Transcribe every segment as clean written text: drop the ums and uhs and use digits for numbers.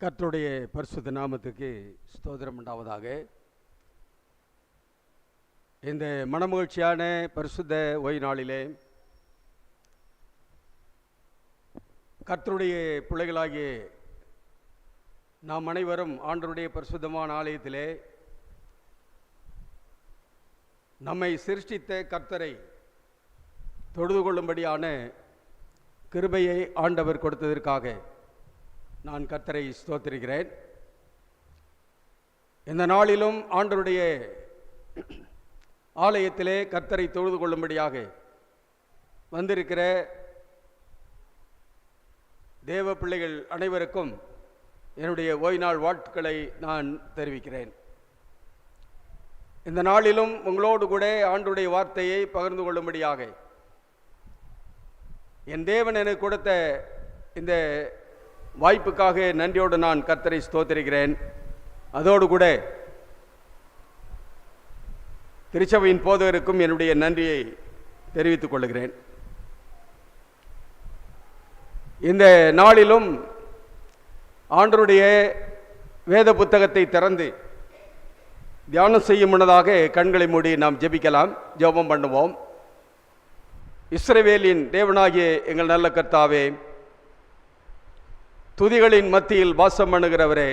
கர்த்தருடைய பரிசுத்த நாமத்துக்கு ஸ்தோத்திரம் உண்டாவதாக. இந்த மனமகிழ்ச்சியான பரிசுத்த ஓய்வு நாளிலே கர்த்தருடைய பிள்ளைகளாகிய நாம் அனைவரும் ஆண்டவருடைய பரிசுத்தமான ஆலயத்திலே நம்மை சிருஷ்டித்த கர்த்தரை தொழுது கொள்ளும்படியான கிருபையை ஆண்டவர் கொடுத்ததற்காக நான் கர்த்தரை ஸ்தோத்திரிக்கிறேன். இந்த நாளிலும் ஆண்டவருடைய ஆலயத்திலே கர்த்தரை தொழுது கொள்ளும்படியாக வந்திருக்கிற தேவ பிள்ளைகள் அனைவருக்கும் என்னுடைய ஓய்நாள் வாழ்த்துக்களை நான் தெரிவிக்கிறேன். இந்த நாளிலும் உங்களோடு கூட ஆண்டவருடைய வார்த்தையை பகிர்ந்து கொள்ளும்படியாக என் தேவன் எனக்கு கொடுத்த இந்த வாய்ப்புக்காக நன்றியோடு நான் கர்த்தரை ஸ்தோத்திரிக்கிறேன். அதோடு கூட திருச்சபையின் போதகருக்கும் என்னுடைய நன்றியை தெரிவித்துக் கொள்கிறேன். இந்த நாளிலும் ஆண்டவருடைய வேத புத்தகத்தை திறந்து தியானம் செய்யும் முன்னதாக கண்களை மூடி நாம் ஜெபிக்கலாம், ஜெபம் பண்ணுவோம். இஸ்ரவேலின் தேவனாகிய எங்கள் நல்ல கர்த்தாவே, துதிகளின் மத்தியில் வாசம் பண்ணுகிறவரே,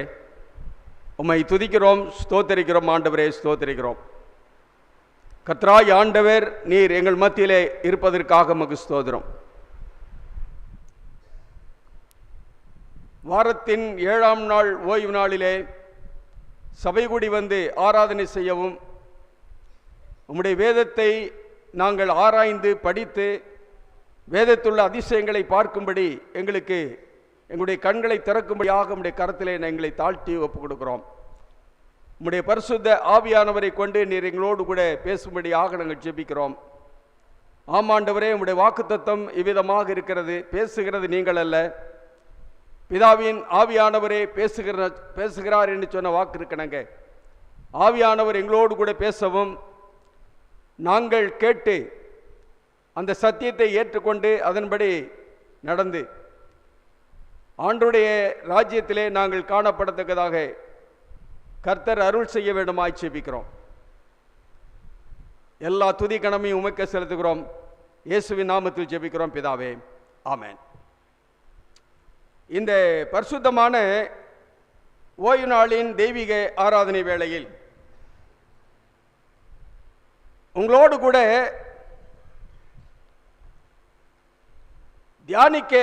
உம்மை துதிக்கிறோம், ஸ்தோத்தரிக்கிறோம். ஆண்டவரே ஸ்தோத்தரிக்கிறோம். கர்த்தராய் ஆண்டவர், நீர் எங்கள் மத்தியிலே இருப்பதற்காக உமக்கு ஸ்தோத்திரம். வாரத்தின் 7ஆம் நாள் ஓய்வு நாளிலே சபை கூடி வந்து ஆராதனை செய்யவும், உம்முடைய வேதத்தை நாங்கள் ஆராய்ந்து படித்து வேதத்துள்ள அதிசயங்களை பார்க்கும்படி எங்களுடைய கண்களை திறக்கும்படியாக உம்முடைய கரத்திலே எங்களை தாழ்த்தி ஒப்புக் கொடுக்கிறோம். உம்முடைய பரிசுத்த ஆவியானவரை கொண்டு நீர் எங்களோடு கூட பேசும்படியாக நாங்கள் ஜெபிக்கிறோம். ஆமாண்டவரே, உம்முடைய வாக்குத்தத்தம் இவ்விதமாக இருக்கிறது. பேசுகிறது நீங்கள் அல்ல, பிதாவின் ஆவியானவரே பேசுகிறார் என்று சொன்ன வாக்கு இருக்கணுங்க. ஆவியானவர் எங்களோடு கூட பேசவும், நாங்கள் கேட்டு அந்த சத்தியத்தை ஏற்றுக்கொண்டு அதன்படி நடந்து ஆண்டவருடைய ராஜ்யத்திலே நாங்கள் காணப்படத்தக்கதாக கர்த்தர் அருள் செய்ய வேண்டுமாய் ஜெபிக்கிறோம். எல்லா துதி கணமையும் உமக்கு செலுத்துகிறோம். இயேசுவின் நாமத்தில் ஜெபிக்கிறோம் பிதாவே, ஆமென். இந்த பரிசுத்தமான ஓய்வு நாளின் தெய்வீக ஆராதனை வேளையில் உங்களோடு கூட தியானிக்க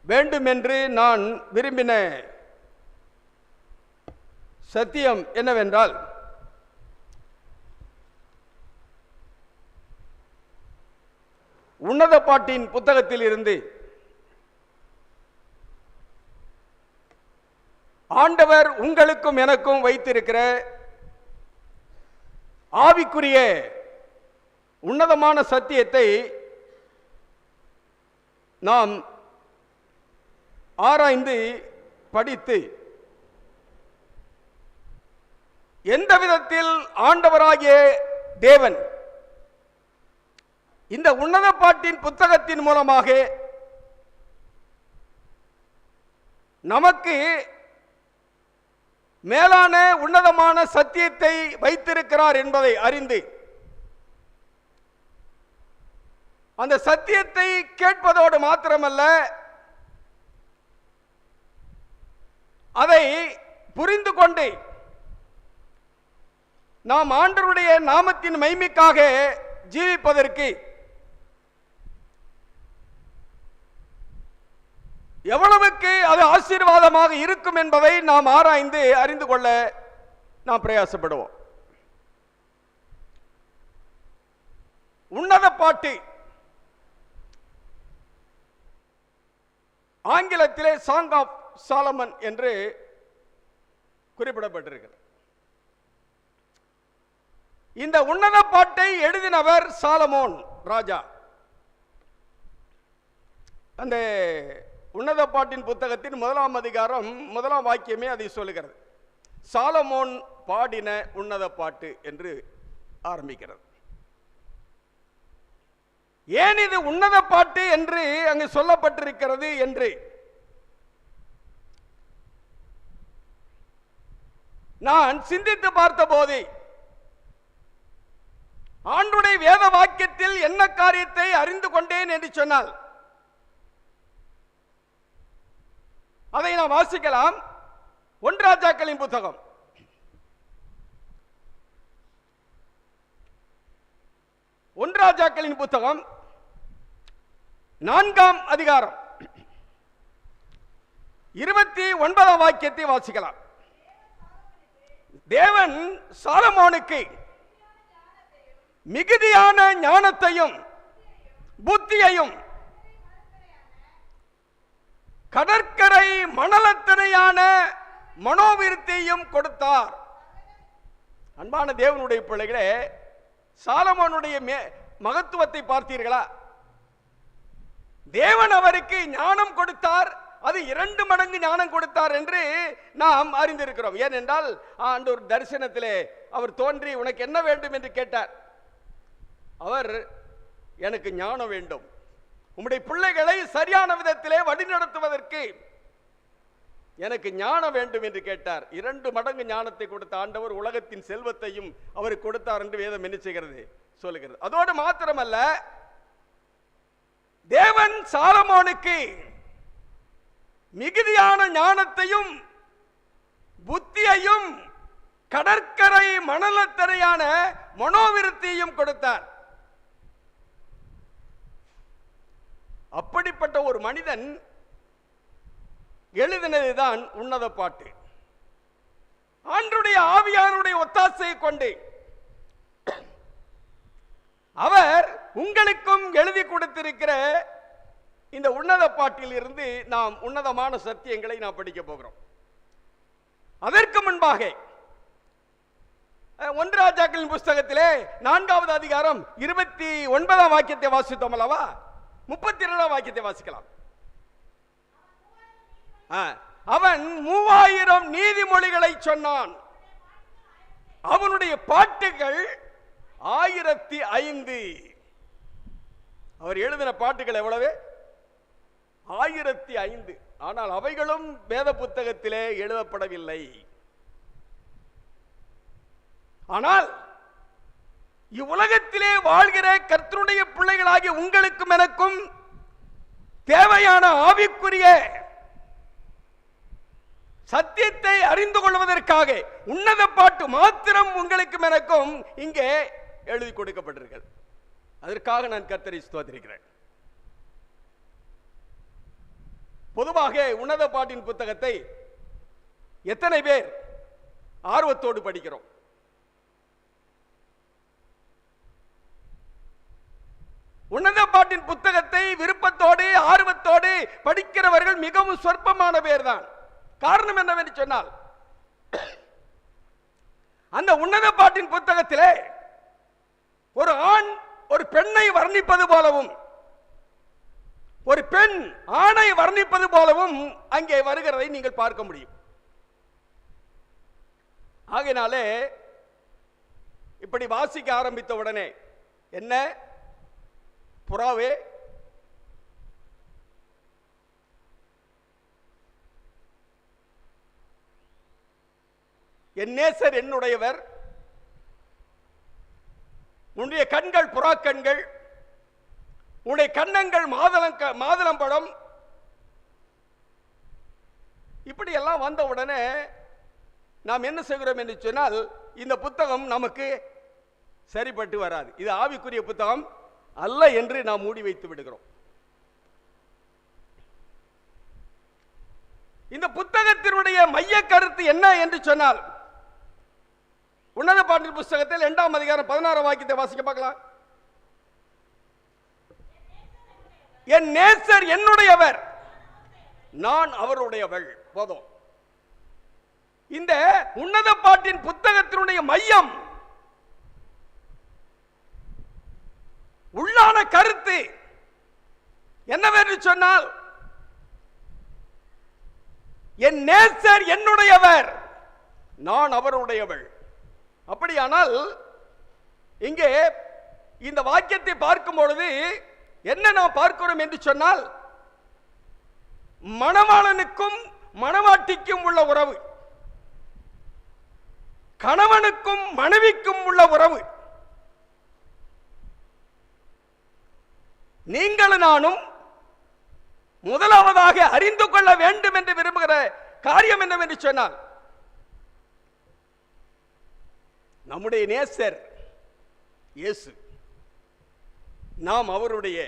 வேண்டும் என்று நான் விரும்பின சத்தியம் என்னவென்றால், உன்னத பாட்டின் புத்தகத்தில் இருந்து ஆண்டவர் உங்களுக்கும் எனக்கும் வைத்திருக்கிற ஆவிக்குரிய உன்னதமான சத்தியத்தை நாம் ஆராய்ந்து படித்து எந்த விதத்தில் ஆண்டவராகிய தேவன் இந்த உன்னத பாட்டின் புத்தகத்தின் மூலமாக நமக்கு மேலான உன்னதமான சத்தியத்தை வைத்திருக்கிறார் என்பதை அறிந்து அந்த சத்தியத்தை கேட்பதோடு மாத்திரமல்ல, அதை புரிந்து கொண்டு நாம் ஆண்டவருடைய நாமத்தின் மகிமைக்காக ஜீவிப்பதற்கு எவ்வளவுக்கு அது ஆசீர்வாதமாக இருக்கும் என்பதை நாம் ஆராய்ந்து அறிந்து கொள்ள நாம் பிரயாசப்படுவோம். உன்னத பாட்டு ஆங்கிலத்திலே சாங் ஆஃப் சாலமன் என்று குறிப்பிடப்பட்டிருக்கிறது. இந்த உன்னத பாட்டை எழுதினவர் சாலமோன் ராஜா. அந்த உன்னத பாட்டின் புத்தகத்தின் 1ஆம் அதிகாரம் 1ஆம் வாக்கியமே அதை சொல்லுகிறது. சாலமோன் பாடின உன்னத பாட்டு என்று ஆரம்பிக்கிறது. ஏன் இது உன்னத பாட்டு என்று அங்கு சொல்லப்பட்டிருக்கிறது என்று நான் சிந்தித்து பார்த்த போது ஆண்டுடைய வேத வாக்கியத்தில் என்ன காரியத்தை அறிந்து கொண்டேன் என்று சொன்னால் அதை நாம் வாசிக்கலாம். 1 ராஜாக்களின் புத்தகம் 1 ராஜாக்களின் புத்தகம் 4ஆம் அதிகாரம் 29ஆம் வாக்கியத்தை வாசிக்கலாம். தேவன் சாலமோனுக்கு மிகுதியான ஞானத்தையும் புத்தியையும் கடற்கரை மணலத்தனையான மனோவிருத்தியையும் கொடுத்தார். அன்பான தேவனுடைய பிள்ளைகளே, சாலமோனுடைய மகத்துவத்தை பார்த்தீர்களா? தேவன் அவருக்கு ஞானம் கொடுத்தார், அது 2 மடங்கு ஞானம் கொடுத்தார் என்று நாம் அறிந்திருக்கிறோம். ஏனென்றால் ஆண்டவர் தரிசனத்திலே அவர் தோன்றி உனக்கு என்ன வேண்டும் என்று கேட்டார். அவர் எனக்கு ஞானம் வேண்டும், உம்முடைய பிள்ளைகளை சரியான விதத்திலே வழிநடத்துவதற்கு எனக்கு ஞானம் வேண்டும் என்று கேட்டார். 2 மடங்கு ஞானத்தை கொடுத்த ஆண்டவர் உலகத்தின் செல்வத்தையும் அவருக்கு கொடுத்தார் என்று வேதம் என்ன செய்கிறது சொல்லுகிறது. அதோடு மாத்திரமல்ல, தேவன் சாலமோனுக்கு மிகுதியான ஞானத்தையும் புத்தியையும் கடற்கரை மணலத்தனையான மனோவிருத்தியையும் கொடுத்தார். அப்படிப்பட்ட ஒரு மனிதன் எழுதினதுதான் உன்னத பாட்டு. ஆண்டவருடைய ஆவியானுடைய ஒத்தாசையை கொண்டு அவர் உங்களுக்கும் எழுதி கொடுத்திருக்கிற இந்த உன்னத பாட்டில் இருந்து நாம் உன்னதமான சத்தியங்களை நாம் படிக்க போகிறோம். அதற்கு முன்பாக 1 ராஜாக்களின் புஸ்தகத்திலே 4வது அதிகாரம் 29ஆம் வாக்கியத்தை வாசித்தோம் அல்லவா? 32ஆம் வாக்கியத்தை வாசிக்கலாம். அவன் 3000 நீதிமொழிகளை சொன்னான். அவனுடைய பாட்டுகள் 1005. அவர் எழுதின பாட்டுகள் எவ்வளவு? 1005. ஆனால் அவைகளும் வேத புத்தகத்திலே எழுதப்படவில்லை. ஆனால் இவ்வுலகத்திலே வாழ்கிற கர்த்தருடைய பிள்ளைகளாகிய உங்களுக்கும் எனக்கும் தேவையான ஆவிக்குரிய சத்தியத்தை அறிந்து கொள்வதற்காக உன்னத பாட்டு மாத்திரம் உங்களுக்கும் எனக்கும் இங்கே எழுதி கொடுக்கப்பட்டிருக்கிறது. அதற்காக நான் கர்த்தரை ஸ்தோத்திரிக்கிறேன். பொதுவாக உன்னத பாட்டின் புத்தகத்தை எத்தனை பேர் ஆர்வத்தோடு படிக்கிறோம்? உன்னத பாட்டின் புத்தகத்தை விருப்பத்தோடு ஆர்வத்தோடு படிக்கிறவர்கள் மிகவும் சொற்பமான பேர் தான். காரணம் என்னவென்று சொன்னால், அந்த உன்னத பாட்டின் புத்தகத்திலே ஒரு ஆண் ஒரு பெண்ணை வர்ணிப்பது போலவும் ஒரு பெண் ஆணை வர்ணிப்பது போலவும் அங்கே வருகிறதை நீங்கள் பார்க்க முடியும். ஆகையினாலே இப்படி வாசிக்க ஆரம்பித்த உடனே, என்ன புறாவே, என் நேசர் என்னுடையவர், உன்னுடைய கண்கள் புறா கண்கள், உன்னுடைய கன்னங்கள் மாதுளம்பழம், இப்படி எல்லாம் வந்த உடனே நாம் என்ன செய்கிறோம் என்று சொன்னால், இந்த புத்தகம் நமக்கு சரிப்பட்டு வராது, இது ஆவிக்குரிய புத்தகம் அல்ல என்று நாம் மூடி வைத்து விடுகிறோம். இந்த புத்தகத்தினுடைய மைய கருத்து என்ன என்று சொன்னால், உன்னத பாட்டின் புஸ்தகத்தில் 2ஆம் அதிகாரம் 16ஆம் வாக்கியத்தை வாசிக்க பார்க்கலாம். என் நேசர் என்னுடையவர், நான் அவருடையவள். போதும். இந்த உன்னத பாட்டின் புத்தகத்தினுடைய மையம், உள்ளான கருத்து என்னவென்று சொன்னால், என் நேசர் என்னுடையவர், நான் அவருடையவள். அப்படியானால் இங்கே இந்த வாக்கியத்தை பார்க்கும் பொழுது என்ன நாம் பார்க்கிறோம் என்று சொன்னால், மணவாளனுக்கும் மணவாட்டிக்கும் உள்ள உறவு. கணவனுக்கும் மனைவிக்கும் உள்ள உறவு. நீங்கள் நானும் முதலாவதாக அறிந்து கொள்ள வேண்டும் என்று விரும்புகிற காரியம் என்னவென்று சொன்னால், நம்முடைய நேசர் இயேசு, நாம் அவருடைய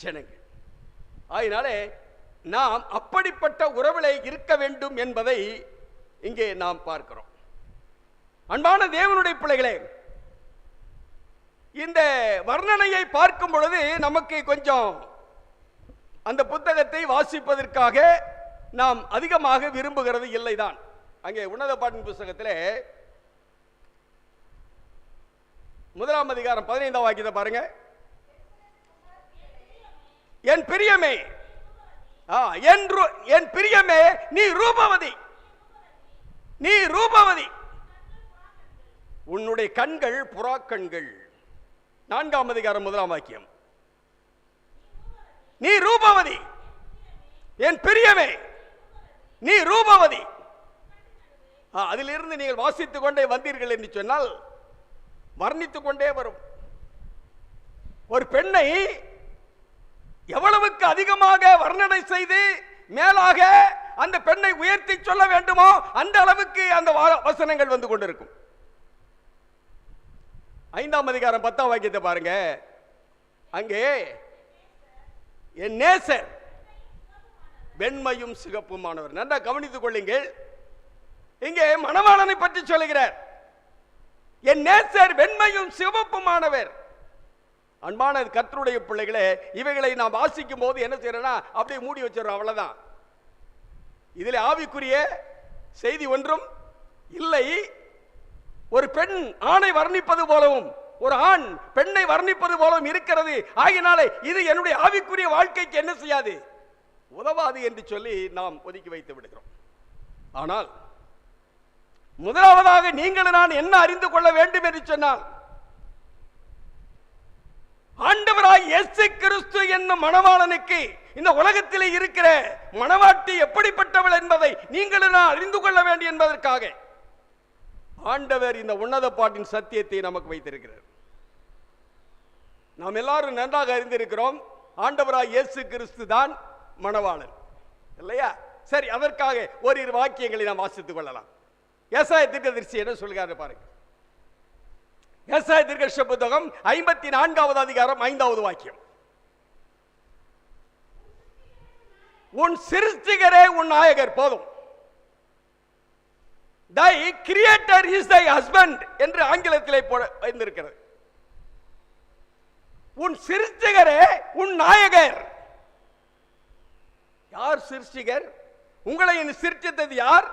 ஜனங்கள். ஆயினாலே நாம் அப்படிப்பட்ட உறவிலே இருக்க வேண்டும் என்பதை இங்கே நாம் பார்க்கிறோம். அன்பான தேவனுடைய பிள்ளைகளே, இந்த வர்ணனையை பார்க்கும் பொழுது நமக்கு கொஞ்சம் அந்த புத்தகத்தை வாசிப்பதற்காக நாம் அதிகமாக விரும்புகிறது இல்லைதான். அங்கே உன்னத பாட்டின் புத்தகத்தில் 1 அதிகாரம் 15 வாக்கியத்தை பாருங்க. என் பிரியமே, என் பிரியமே, நீ ரூபவதி, நீ ரூபவதி, உன்னுடைய கண்கள் புறா கண்கள். 4 அதிகாரம் 1 வாக்கியம். நீ ரூபவதி, என் பிரியமே, நீ ரூபவதி. அதிலிருந்து நீங்கள் வாசித்துக் கொண்டே வந்தீர்கள் என்று சொன்னால் வர்ணித்துக் கொண்டே வரும். ஒரு பெண்ணை எவ்வளவுக்கு அதிகமாக வர்ணனை செய்து மேலாக அந்த பெண்ணை உயர்த்தி சொல்ல வேண்டுமோ அந்த அளவுக்கு அந்த வசனங்கள் வந்து கொண்டிருக்கும். 5 அதிகாரம் 10 வாக்கியத்தை பாருங்க. அங்கே என் நேசர் வெண்மையும் சிகப்புமானவர். நன்றா கவனித்துக் கொள்ளுங்கள். இங்கே மணவாளனை பற்றி சொல்லுகிறார். என் நேசர் வெண்மையும் சிவப்புமானவர். அன்பான கர்த்தருடைய பிள்ளைகளே, இவைகளை நாம் வாசிக்கும் போது என்ன செய்யறோம்னா அப்படியே மூடி வச்சிடறோம், அவ்வளவுதான். இதில் ஆவிக்குரிய செய்தி ஒன்றும் இல்லை. ஒரு பெண் ஆணை வர்ணிப்பது போலவும் ஒரு ஆண் பெண்ணை வர்ணிப்பது போலவும் இருக்கிறது. ஆகினாலே இது என்னுடைய ஆவிக்குரிய வாழ்க்கைக்கு என்ன செய்யாது, உதவாது என்று சொல்லி நாம் ஒதுக்கி வைத்து விடுகிறோம். ஆனால் முதலாவதாக நீங்கள் நான் என்ன அறிந்து கொள்ள வேண்டும் என்று சொன்னால், ஆண்டவராய் இயேசு கிறிஸ்து என்னும் மணவாளனுக்கு இந்த உலகத்திலே இருக்கிற மணவாட்டி எப்படிப்பட்டவள் என்பதை நீங்கள் நான் அறிந்து கொள்ள வேண்டும் என்பதற்காக ஆண்டவர் இந்த உன்னத பாட்டின் சத்தியத்தை நமக்கு வைத்திருக்கிறார். நாம் எல்லாரும் நன்றாக அறிந்திருக்கிறோம், ஆண்டவராய் இயேசு கிறிஸ்து தான் மணவாளன், இல்லையா? சரி, அதற்காக ஓரிரு வாக்கியங்களை நாம் வாசித்துக் கொள்ளலாம். ஏசாயா தீர்க்கதரிசி என்ன சொல்கிறார் பாருங்க. ஏசாயா தீர்க்கதரிசி புத்தகம் 54 அதிகாரம் 5 வாக்கியம். உன் சிருஷ்டிகரே உன் நாயகர். போதும். Thy creator is thy husband என்று ஆங்கிலத்திலே வைத்திருக்கிறது. உன் சிருஷ்டிகரே உன் நாயகர். யார் சிருஷ்டிகர்? உங்களை சிருஷ்டித்தது யார்?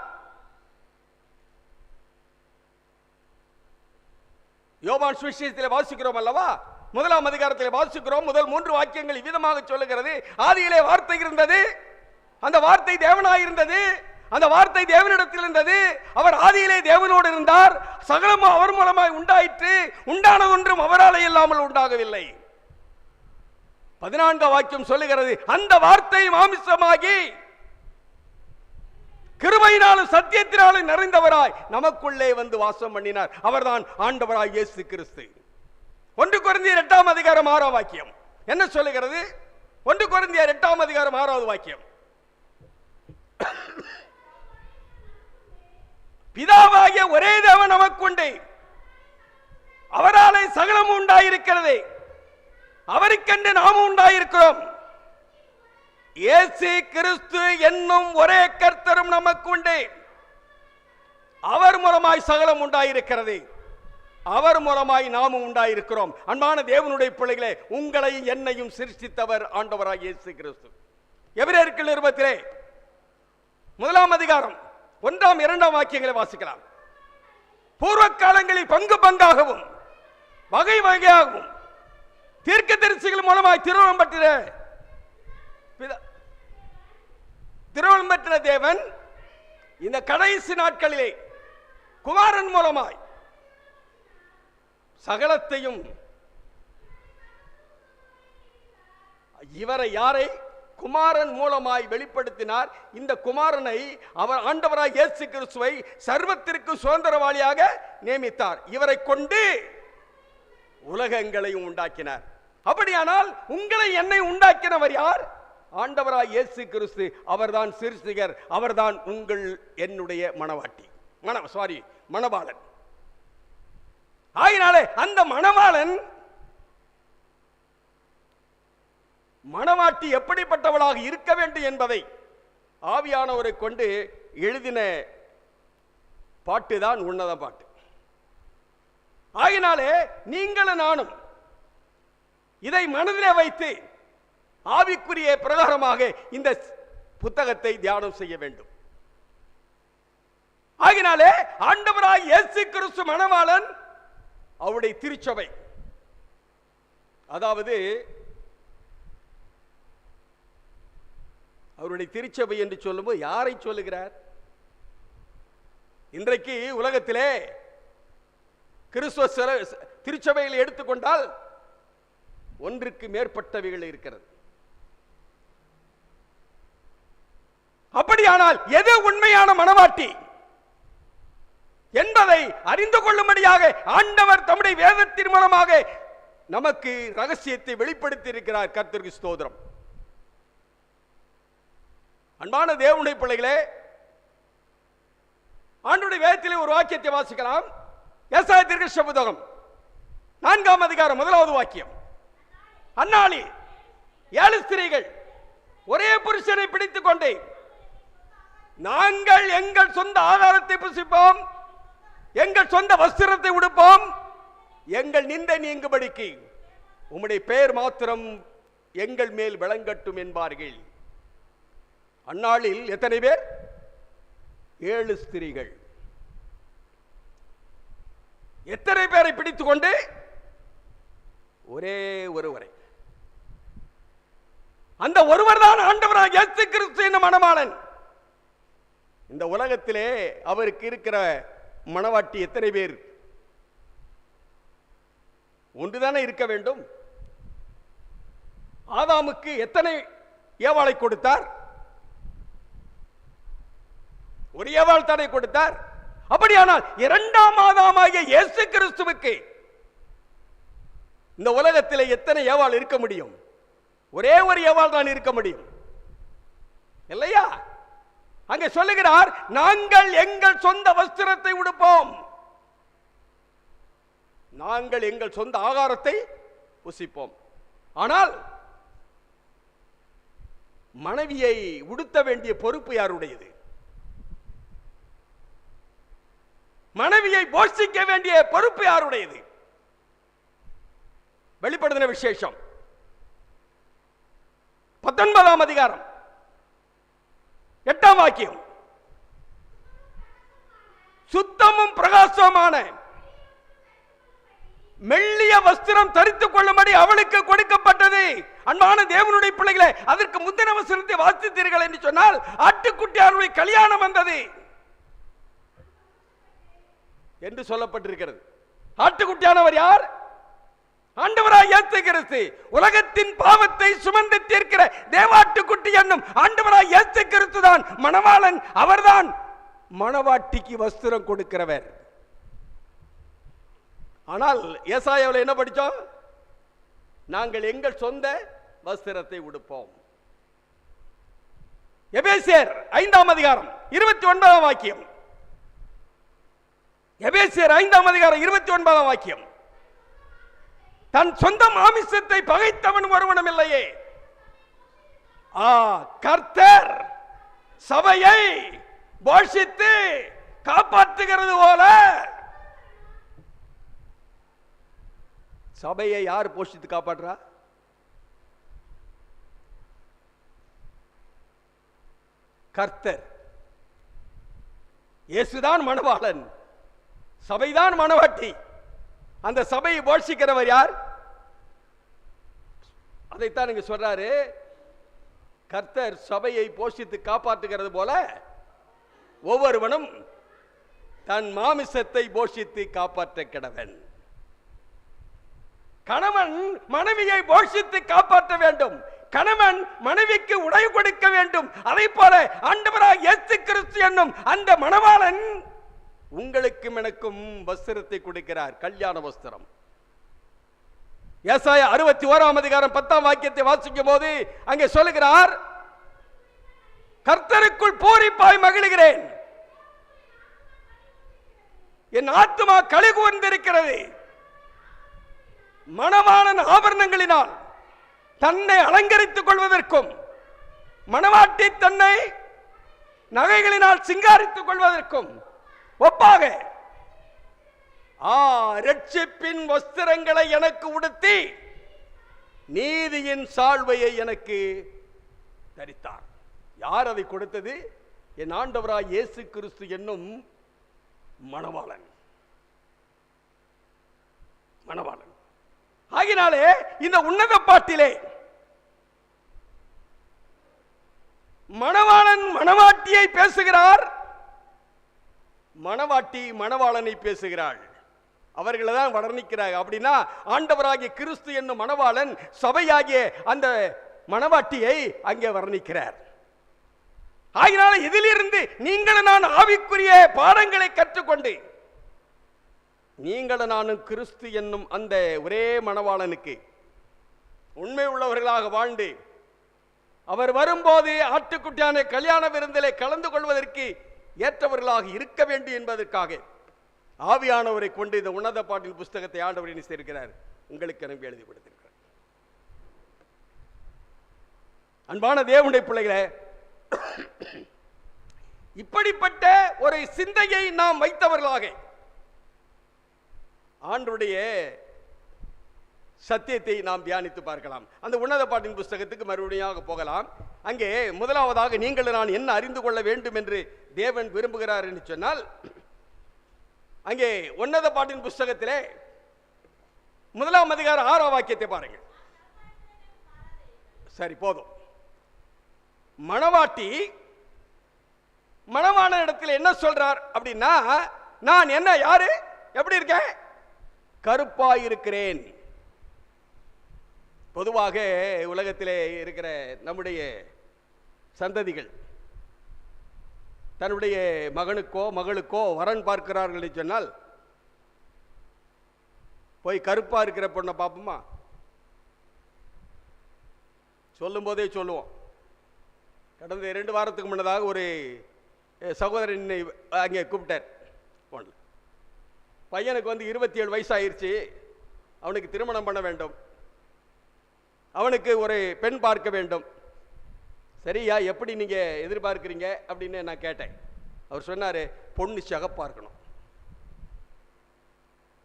யோவான் சுவிசேஷத்தில் வாசிக்கிறோம் அல்லவா, 1 அதிகாரத்தில் வாசிக்கிறோம். முதல் 3 வாக்கியங்கள் இவ்விதமாக சொல்லுகிறது. ஆதியிலே வார்த்தை இருந்தது, அந்த வார்த்தை தேவனாயிருந்தது, அந்த வார்த்தை தேவனிடத்தில் இருந்தது, அவர் ஆதியிலே தேவனோடு இருந்தார், சகலமும் அவர் மூலமாய் உண்டாயிற்று, உண்டானது ஒன்றும் அவராலே இல்லாமல் உண்டாகவில்லை. 14 வாக்கியம் சொல்லுகிறது, அந்த வார்த்தை மாமிசமாகி கிருபையினாலும் சத்தியத்தினாலும் நிறைந்தவராய் நமக்குள்ளே வந்து வாசம் பண்ணினார். அவர்தான் ஆண்டவராய் இயேசு கிறிஸ்து. 1 கொரிந்தியர் 8 அதிகாரம் 6 வாக்கியம் என்ன சொல்லுகிறது? 1 கொரிந்தியர் 8 அதிகாரம் 6 வாக்கியம். பிதாவாகிய ஒரே தேவன் நமக்குண்டு, அவராலே சகலமும் உண்டாயிருக்கிறது, அவருக்கென்று நாமும் உண்டாயிருக்கிறோம். இயேசு கிறிஸ்து என்னும் ஒரே கர்த்தரும் நமக்கு உண்டு, அவர் மூலமாய் சகலம் உண்டாயிருக்கிறது, அவர் மூலமாய் நாமும் உண்டாயிருக்கிறோம். அன்பான தேவனுடைய பிள்ளைகளே, உங்களையும் என்னையும் சிருஷ்டித்தவர் ஆண்டவராய் இயேசு கிறிஸ்து. எபிரேயர்கள் நிருபத்திலே 1 அதிகாரம் 1, 2 வாக்கியங்களை வாசிக்கலாம். பூர்வ காலங்களில் பங்கு பங்காகவும் வகை வகையாகவும் தீர்க்கதரிசிகள் மூலமாய் திருவுளம் பெற்ற தேவன் இந்த கடைசி நாட்களிலே குமாரன் மூலமாய் சகலத்தையும், இவரை யாரை குமாரன் மூலமாய் வெளிப்படுத்தினார். இந்த குமாரனை அவர் ஆண்டவராய் இயேசு கிறிஸ்துவை சர்வத்திற்கு சுதந்திரவாளியாக நியமித்தார். இவரை கொண்டு உலகங்களையும் உண்டாக்கினார். அப்படியானால் உங்களை என்னை உண்டாக்கினவர் யார்? ஆண்டவராய் இயேசு கிறிஸ்து. அவர்தான் சிருஷ்டிகர். அவர்தான் உங்கள் என்னுடைய மணவாளன். ஆகினாலே அந்த மணவாட்டி எப்படிப்பட்டவளாக இருக்க வேண்டும் என்பதை ஆவியானவரை கொண்டு எழுதின பாட்டுதான் உன்னத பாட்டு. ஆகினாலே நீங்களும் நானும் இதை மனதிலே வைத்து ஆவிக்குரிய பிரகாரமாக இந்த புத்தகத்தை தியானம் செய்ய வேண்டும். ஆகினாலே ஆண்டவராய் இயேசு கிறிஸ்து மணவாளன், அவருடைய திருச்சபை. அதாவது அவருடைய திருச்சபை என்று சொல்லும்போது யாரை சொல்லுகிறார்? இன்றைக்கு உலகத்திலே கிறிஸ்துவ திருச்சபைகளை எடுத்துக்கொண்டால் ஒன்றுக்கு மேற்பட்டவைகள் இருக்கிறது. அப்படியானால் எது உண்மையான மணவாட்டி என்பதை அறிந்து கொள்ளும்படியாக ஆண்டவர் தம்முடைய வேதத்தின் மூலமாக நமக்கு ரகசியத்தை வெளிப்படுத்தி இருக்கிறார். கர்த்தருக்கு ஸ்தோத்திரம். அன்பான தேவனுடைய பிள்ளைகளே, ஆண்டவருடைய வேதத்திலே ஒரு வாக்கியத்தை வாசிக்கலாம். ஏசாயா தீர்க்கதரிசி புத்தகம் 4ஆம் அதிகாரம் 1வது வாக்கியம். அந்நாளில் 7 ஸ்திரீகள் ஒரே புருஷனை பிடித்துக் கொண்டு, நாங்கள் எங்கள் சொந்த ஆகாரத்தை புசிப்போம், எங்கள் சொந்த வஸ்திரத்தை உடுப்போம், எங்கள் நிந்தை நீங்கும்படிக்கு உம்முடைய பெயர் மாத்திரம் எங்கள் மேல் விளங்கட்டும் என்பார்கள். அந்நாளில் எத்தனை பேர்? 7 ஸ்திரீகள். எத்தனை பேரை பிடித்துக் கொண்டு? ஒரே ஒருவரை. அந்த ஒருவர் தான் ஆண்டவராகிய இயேசு கிறிஸ்து என்னும் மணவாளன். இந்த உலகத்திலே அவருக்கு இருக்கிற மணவாட்டி எத்தனை பேர்? ஒன்றுதானே இருக்க வேண்டும். ஆதாமுக்கு எத்தனை ஏவாளை கொடுத்தார்? ஒரு ஏவாள் தானே கொடுத்தார். அப்படியானால் 2ஆம் ஆதாமாகிய இயேசு கிறிஸ்துவுக்கு இந்த உலகத்தில் எத்தனை ஏவாள் இருக்க முடியும்? ஒரே ஒரு ஏவாள் தான் இருக்க முடியும், இல்லையா? அங்கே சொல்லுகிறார், நாங்கள் எங்கள் சொந்த வஸ்திரத்தை உடுப்போம், நாங்கள் எங்கள் சொந்த ஆகாரத்தை புசிப்போம். ஆனால் மனைவியை உடுத்த வேண்டிய பொறுப்பு யாருடையது? மனைவியை போஷிக்க வேண்டிய பொறுப்பு யாருடையது? வெளிப்படுத்தின விசேஷம் 19ஆம் அதிகாரம் 8ஆம் வாக்கியம். சுத்தமும் பிரகாசமான மெல்லிய வஸ்திரம் தரித்துக் கொள்ளும்படி அவளுக்கு கொடுக்கப்பட்டது. அன்பான தேவனுடைய பிள்ளைகளே, அதற்கு முந்தின வசனத்தை வாசித்தீர்கள் என்று சொன்னால் ஆட்டுக்குட்டியாருடைய கல்யாணம் வந்தது என்று சொல்லப்பட்டிருக்கிறது. ஆட்டுக்குட்டியானவர் யார்? ஆண்டவராய் இயேசு கிறிஸ்து. உலகத்தின் பாவத்தை சுமந்து தீர்க்கிற தேவாட்டுக்குட்டி என்னும் ஆண்டவராய் இயேசு கிறிஸ்து தான் மணவாளன். அவர்தான் மணவாட்டிக்கு வஸ்திரம் கொடுக்கிறவர். ஆனால் ஏசாயாவில் என்ன படித்தோம்? நாங்கள் எங்கள் சொந்த வஸ்திரத்தை உடுப்போம். எபேசியர் 5ஆம் அதிகாரம் 29ஆம் வாக்கியம். எபேசியர் 5ஆம் அதிகாரம் 29ஆம் வாக்கியம். தன் சொந்த மாமிசத்தை பகைத்தவன் ஒருவனும் இல்லையே, கர்த்தர் சபையை போஷித்து காப்பாற்றுகிறது போல. சபையை யார் போஷித்து காப்பாற்றா? கர்த்தர். இயேசுதான் மணவாளன், சபைதான் மணவாட்டி. அந்த சபையை போஷிக்கிறவர் யார்? அதைத்தான் இங்க சொல்றாரு. கர்த்தர் சபையை போஷித்து காப்பாற்றுகிறது போல ஒவ்வொருவனும் தன் மாமிசத்தை போஷித்து காப்பாற்ற கிடவன். கணவன் மனைவியை போஷித்து காப்பாற்ற வேண்டும். கணவன் மனைவிக்கு உடை கொடுக்க வேண்டும். அதை போல ஆண்டவராகிய இயேசு கிறிஸ்து என்னும் அந்த மணவாளன் உங்களுக்கும் எனக்கும் வஸ்திரத்தை கொடுக்கிறார், கல்யாண வஸ்திரம். ஏசாயா 61ஆம் அதிகாரம் 10ஆம் வாக்கியத்தை வாசிக்கும் போது அங்கே சொல்லுகிறார், கர்த்தருக்குள் பூரிப்பாய் மகிழுகிறேன், என் ஆத்துமா களி கூர்ந்திருக்கிறது. மணவாளன் ஆபரணங்களினால் தன்னை அலங்கரித்துக் கொள்வதற்கும் மணவாட்டி தன்னை நகைகளினால் சிங்காரித்துக் கொள்வதற்கும் ஒப்பாக இரட்சிப்பின் வஸ்திரங்களை எனக்கு உடுத்தி நீதியின் சால்வையை எனக்கு தரித்தார். யார் அதை கொடுத்தது? என் ஆண்டவராய் இயேசு கிறிஸ்து என்னும் மணவாளன். மணவாளன் ஆகினாலே இந்த உன்னத பாட்டிலே மணவாளன் மணவாட்டியை பேசுகிறார், மணவாட்டி மணவாளனை பேசுகிறாள். அவர்களை தான் வர்ணிக்கிறார். அப்படின்னா ஆண்டவராகிய கிறிஸ்து என்னும் மணவாளன் சபையாகிய அந்த மணவாட்டியை அங்கே வர்ணிக்கிறார். ஆகினால இதிலிருந்து நீங்கள் நான் ஆவிக்குரிய பாடங்களை கற்றுக்கொண்டு நீங்கள் நானும் கிறிஸ்து என்னும் அந்த ஒரே மணவாளனுக்கு உண்மை உள்ளவர்களாக வாழ்ந்து அவர் வரும்போது ஆட்டுக்குட்டியான கல்யாண விருந்திலே கலந்து கொள்வதற்கு ஏற்றவர்களாக இருக்க வேண்டும் என்பதற்காக ஆவியானவரை கொண்டு இந்த உன்னத பாட்டின் புஸ்தகத்தை ஆண்டவர் நினைத்திருக்கிறார், உங்களுக்கு எனக்கு எழுதி கொடுத்திருக்கிறார். அன்பான தேவனுடைய பிள்ளைகளே, இப்படிப்பட்ட ஒரு சிந்தையை நாம் வைத்தவர்களாக ஆண்டவருடைய சத்தியத்தை நாம் தியானித்து பார்க்கலாம். அந்த உன்னத பாட்டின் புஸ்தகத்துக்கு மறுபடியும் போகலாம். அங்கே முதலாவதாக நீங்கள் நான் என்ன அறிந்து கொள்ள வேண்டும் என்று தேவன் விரும்புகிறார் என்று சொன்னால், அங்கே உன்னத பாட்டின் புஸ்தகத்திலே 1ஆம் அதிகாரம் 6ஆம் வாக்கியத்தை பாருங்கள். சரி, போதும். மணவாட்டி மணவாள இடத்தில் என்ன சொல்றார் அப்படின்னா, நான் என்ன யாரு எப்படி இருக்கேன்? கருப்பாயிருக்கிறேன். பொதுவாக உலகத்திலே இருக்கிற நம்முடைய சந்ததிகள் தன்னுடைய மகனுக்கோ மகளுக்கோ வரன் பார்க்கிறார்கள் சொன்னால், போய் கருப்பா இருக்கிற பொண்ணை பார்ப்போமா? சொல்லும் போதே சொல்லுவோம். கடந்த 2 வாரத்துக்கு முன்னதாக ஒரு சகோதரன் அங்கே கூப்பிட்டார். பையனுக்கு 27 வயசு ஆயிடுச்சு, அவனுக்கு திருமணம் பண்ண வேண்டும், அவனுக்கு ஒரு பெண் பார்க்க வேண்டும். சரியா, எப்படி நீங்க எதிர்பார்க்கிறீங்க அப்படின்னு நான் கேட்டேன். அவர் சொன்னாரு, பொண்ணு சிகப்பா இருக்கணும்.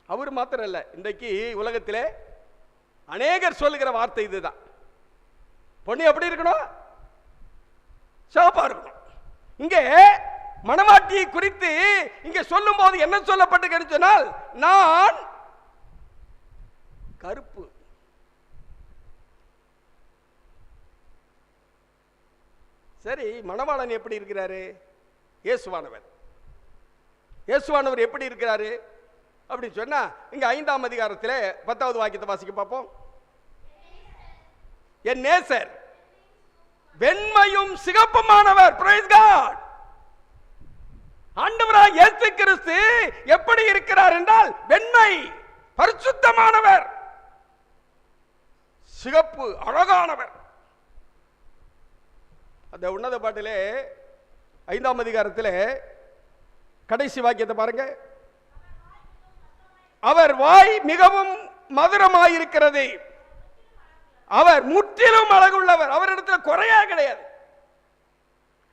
அவர் மாத்திரம் இல்ல, இன்றைக்கு உலகத்திலே அநேகர் சொல்லுகிற வார்த்தை இதுதான். பொண்ணு எப்படி இருக்கணும்? சிகப்பா இருக்கணும். இங்கே மணவாட்டியை குறித்து இங்கே சொல்லும் போது என்ன சொல்லப்பட்டிருக்கிறது சொன்னால், நான் கருப்பு. சரி, மணவாளன் எப்படி இருக்கிறாரு? இயேசுவானவர். இயேசுவானவர் எப்படி இருக்கிறாரு அப்படின்னு சொன்னா, இங்க 5ஆம் அதிகாரத்தில் 10வது வாக்கியத்தை வாசிக்க பார்ப்போம். என் நேசர் வெண்மையும் சிகப்புமானவர். Price God. ஆண்டவராகிய இயேசு கிறிஸ்து எப்படி இருக்கிறார் என்றால், வெண்மை, பரிசுத்தமானவர், சிகப்பு, அழகானவர். அந்த உன்னத பாட்டிலே 5ஆம் அதிகாரத்தில் கடைசி வாக்கியத்தை பாருங்க. அவர் வாய் மிகவும் மதுரமாயிருக்கிறது, அவர் முற்றிலும் அழகுள்ளவர். அவரிடத்தில் குறையா கிடையாது,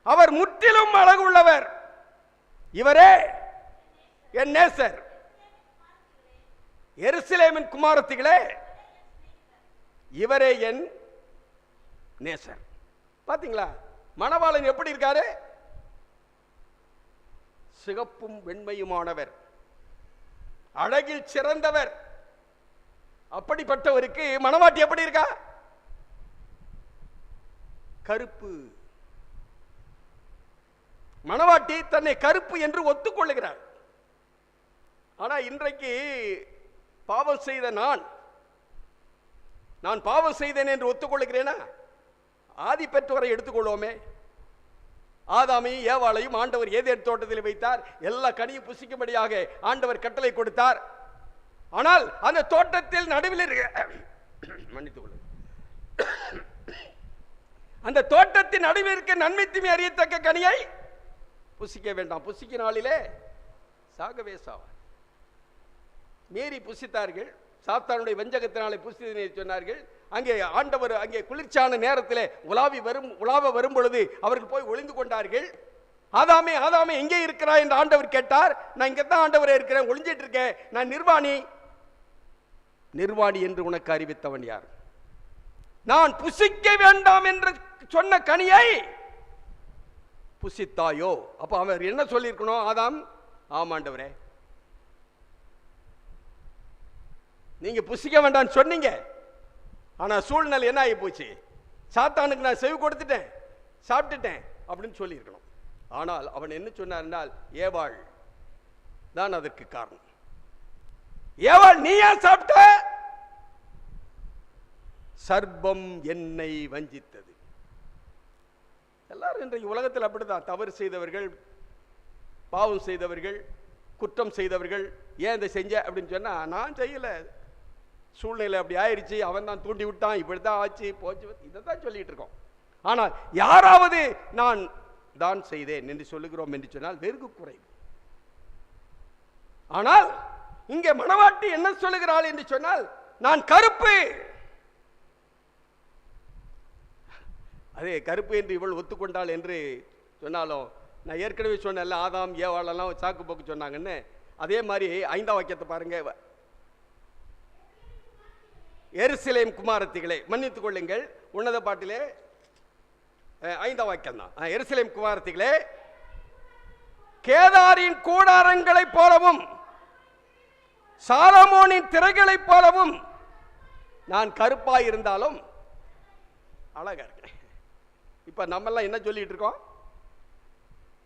அவர் முற்றிலும் அழகுள்ளவர். இவரே என் நேசர். எருசலேமின் குமாரத்திகளே, இவரே என் நேசர். பாத்தீங்களா, மணவாளன் எப்படி இருக்காரு? சிகப்பும் வெண்மையுமானவர், அழகில் சிறந்தவர். அப்படிப்பட்டவருக்கு மணவாட்டி எப்படி இருக்கா? கருப்பு. மணவாட்டி தன்னை கருப்பு என்று ஒத்துக்கொள்ளுகிறார். ஆனா இன்றைக்கு பாவம் செய்த நான் பாவம் செய்தேன் என்று ஒத்துக்கொள்ளுகிறேனா? ஆதி பெற்றோரை எடுத்துக்கொள்வோமே. ஆதாமையும் ஏவாளையும் ஆண்டவர் ஏதேன் தோட்டத்தில் வைத்தார். எல்லா கனியும் புசிக்கும்படியாக ஆண்டவர் கட்டளை கொடுத்தார். ஆனால் அந்த தோட்டத்தில் நடுவில் மன்னித்துக் கொள்ளுங்கள், அந்த தோட்டத்தின் நடுவில் இருக்க நன்மை தீமை அறியத்தக்க கனியை புசிக்க வேண்டாம், புசிக்க நாளிலே சாகவே சாவார். மீறி புசித்தார்கள். சாத்தானுடைய வஞ்சகத்தினாலே புசித்ததை சொன்னார்கள். அங்கே ஆண்டவர் அங்கே குளிர்ச்சியான நேரத்தில் உலாவ வரும் பொழுது அவர்கள் போய் ஒளிந்து கொண்டார்கள். ஆதாமே ஆதாமே எங்கே இருக்கிறாய் என்று ஆண்டவர் கேட்டார். நான் இங்கே தான் ஆண்டவரே இருக்கிறேன், ஒளிஞ்சிட்டு இருக்கேன், நான் நிர்வாணி. நிர்வாணி என்று உனக்கு அறிவித்தவன் யார்? நான் புசிக்க வேண்டாம் என்று சொன்ன கனியை புசித்தாயோ? அப்ப அவர் என்ன சொல்லியிருக்கணும்? ஆதாம், ஆமாண்டவரே நீங்க புசிக்க வேண்டாம் சொன்னீங்க, ஆனா சூழ்நிலை என்ன ஆகி போச்சு? சாத்தானுக்கு நான் செவி கொடுத்துட்டேன், சாப்பிட்டுட்டேன் அப்படின்னு சொல்லி இருக்கணும். ஆனால் அவன் என்ன சொன்னார் என்றால், ஏவாள் தான் அதற்கு காரணம். ஏவாள் நீ ஏன் சாப்பிட்ட? சர்ப்பம் என்னை வஞ்சித்தது. எல்லாரும் இன்றைக்கு உலகத்தில் அப்படிதான். தவறு செய்தவர்கள், பாவம் செய்தவர்கள், குற்றம் செய்தவர்கள், ஏன் இதை செஞ்ச அப்படின்னு சொன்னா, நான் செய்யல, சூழ்நிலை அப்படி ஆயிடுச்சு, அவன் தான் தூண்டி விட்டான், இப்படித்தான் ஆச்சு போச்சு, இதை தான் சொல்லிட்டு இருக்கோம். ஆனால் யாராவது நான் தான் செய்தேன் என்று சொல்லுகிறோம் என்று சொன்னால் வெறுக்கு குறைவு. ஆனால் இங்கே மணவாட்டி என்ன சொல்லுகிறாள் என்று சொன்னால், நான் கருப்பு. அதே கருப்பு என்று இவள் ஒத்துக்கொண்டாள் என்று சொன்னாலும், நான் ஏற்கனவே சொன்னேன்ல, ஆதாம் ஏவாளெல்லாம் சாக்கு போக்கு சொன்னாங்கன்னு. அதே மாதிரி 5ஆம் வாக்கியத்தை பாருங்க. எருசலேம் குமாரத்திகளே, மன்னித்துக் கொள்ளுங்கள், உன்னத பாட்டிலே 5ஆம் வாக்கியம் தான். எருசலேம் குமாரத்திகளே, கேதாரின் கூடாரங்களைப் போலவும் சாலமோனின் திரைகளைப் போலவும் நான் கருப்பாய் இருந்தாலும் அழகா இருக்கேன். இப்ப நம்ம எல்லாம் என்ன சொல்லிட்டு இருக்கோம்?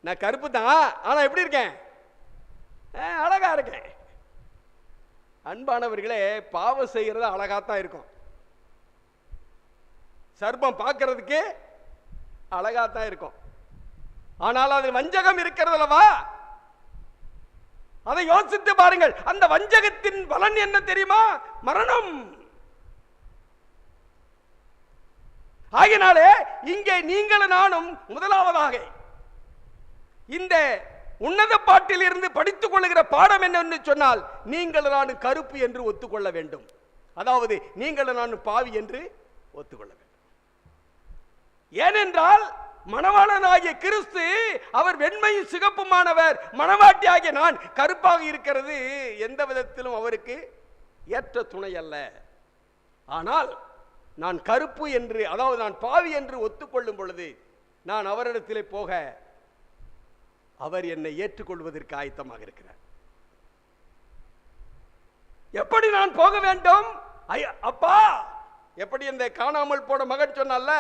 நான் கருப்பு தான், ஆனா எப்படி இருக்கேன்? அழகா இருக்கேன். அன்பானவர்களே, பாவம் செய்யறது அழகாத்தான் இருக்கும். சர்ப்பம் பார்க்கிறதுக்கு அழகாத்தான் இருக்கும், ஆனால் அது வஞ்சகம் இருக்கிறது அல்லவா? அதை யோசித்து பாருங்கள். அந்த வஞ்சகத்தின் பலன் என்ன தெரியுமா? மரணம். ஆகினாலே இங்கே நீங்களும் நானும் முதலாவதாக இந்த உன்னத பாட்டில் இருந்து படித்துக் கொள்ளுகிற பாடம் என்னவென்று சொன்னால், நீங்கள் நான் கருப்பு என்று ஒத்துக்கொள்ள வேண்டும். அதாவது நீங்கள் நான் பாவி என்று ஒத்துக்கொள்ள வேண்டும். ஏனென்றால் மணவாளனாகிய கிறிஸ்து அவர் வெண்மையும் சிகப்புமானவர், மணவாட்டி ஆகிய நான் கருப்பாக இருக்கிறது எந்த விதத்திலும் அவருக்கு ஏற்ற துணை அல்ல. ஆனால் நான் கருப்பு என்று, அதாவது நான் பாவி என்று ஒத்துக்கொள்ளும் பொழுது நான் அவரிடத்திலே போக அவர் என்னை ஏற்றுக்கொள்வதற்கு ஆயத்தமாக இருக்கிறார். எப்படி நான் போக வேண்டும்? அப்பா, எப்படி இந்த காணாமல் போன மகன் சொன்னல்ல,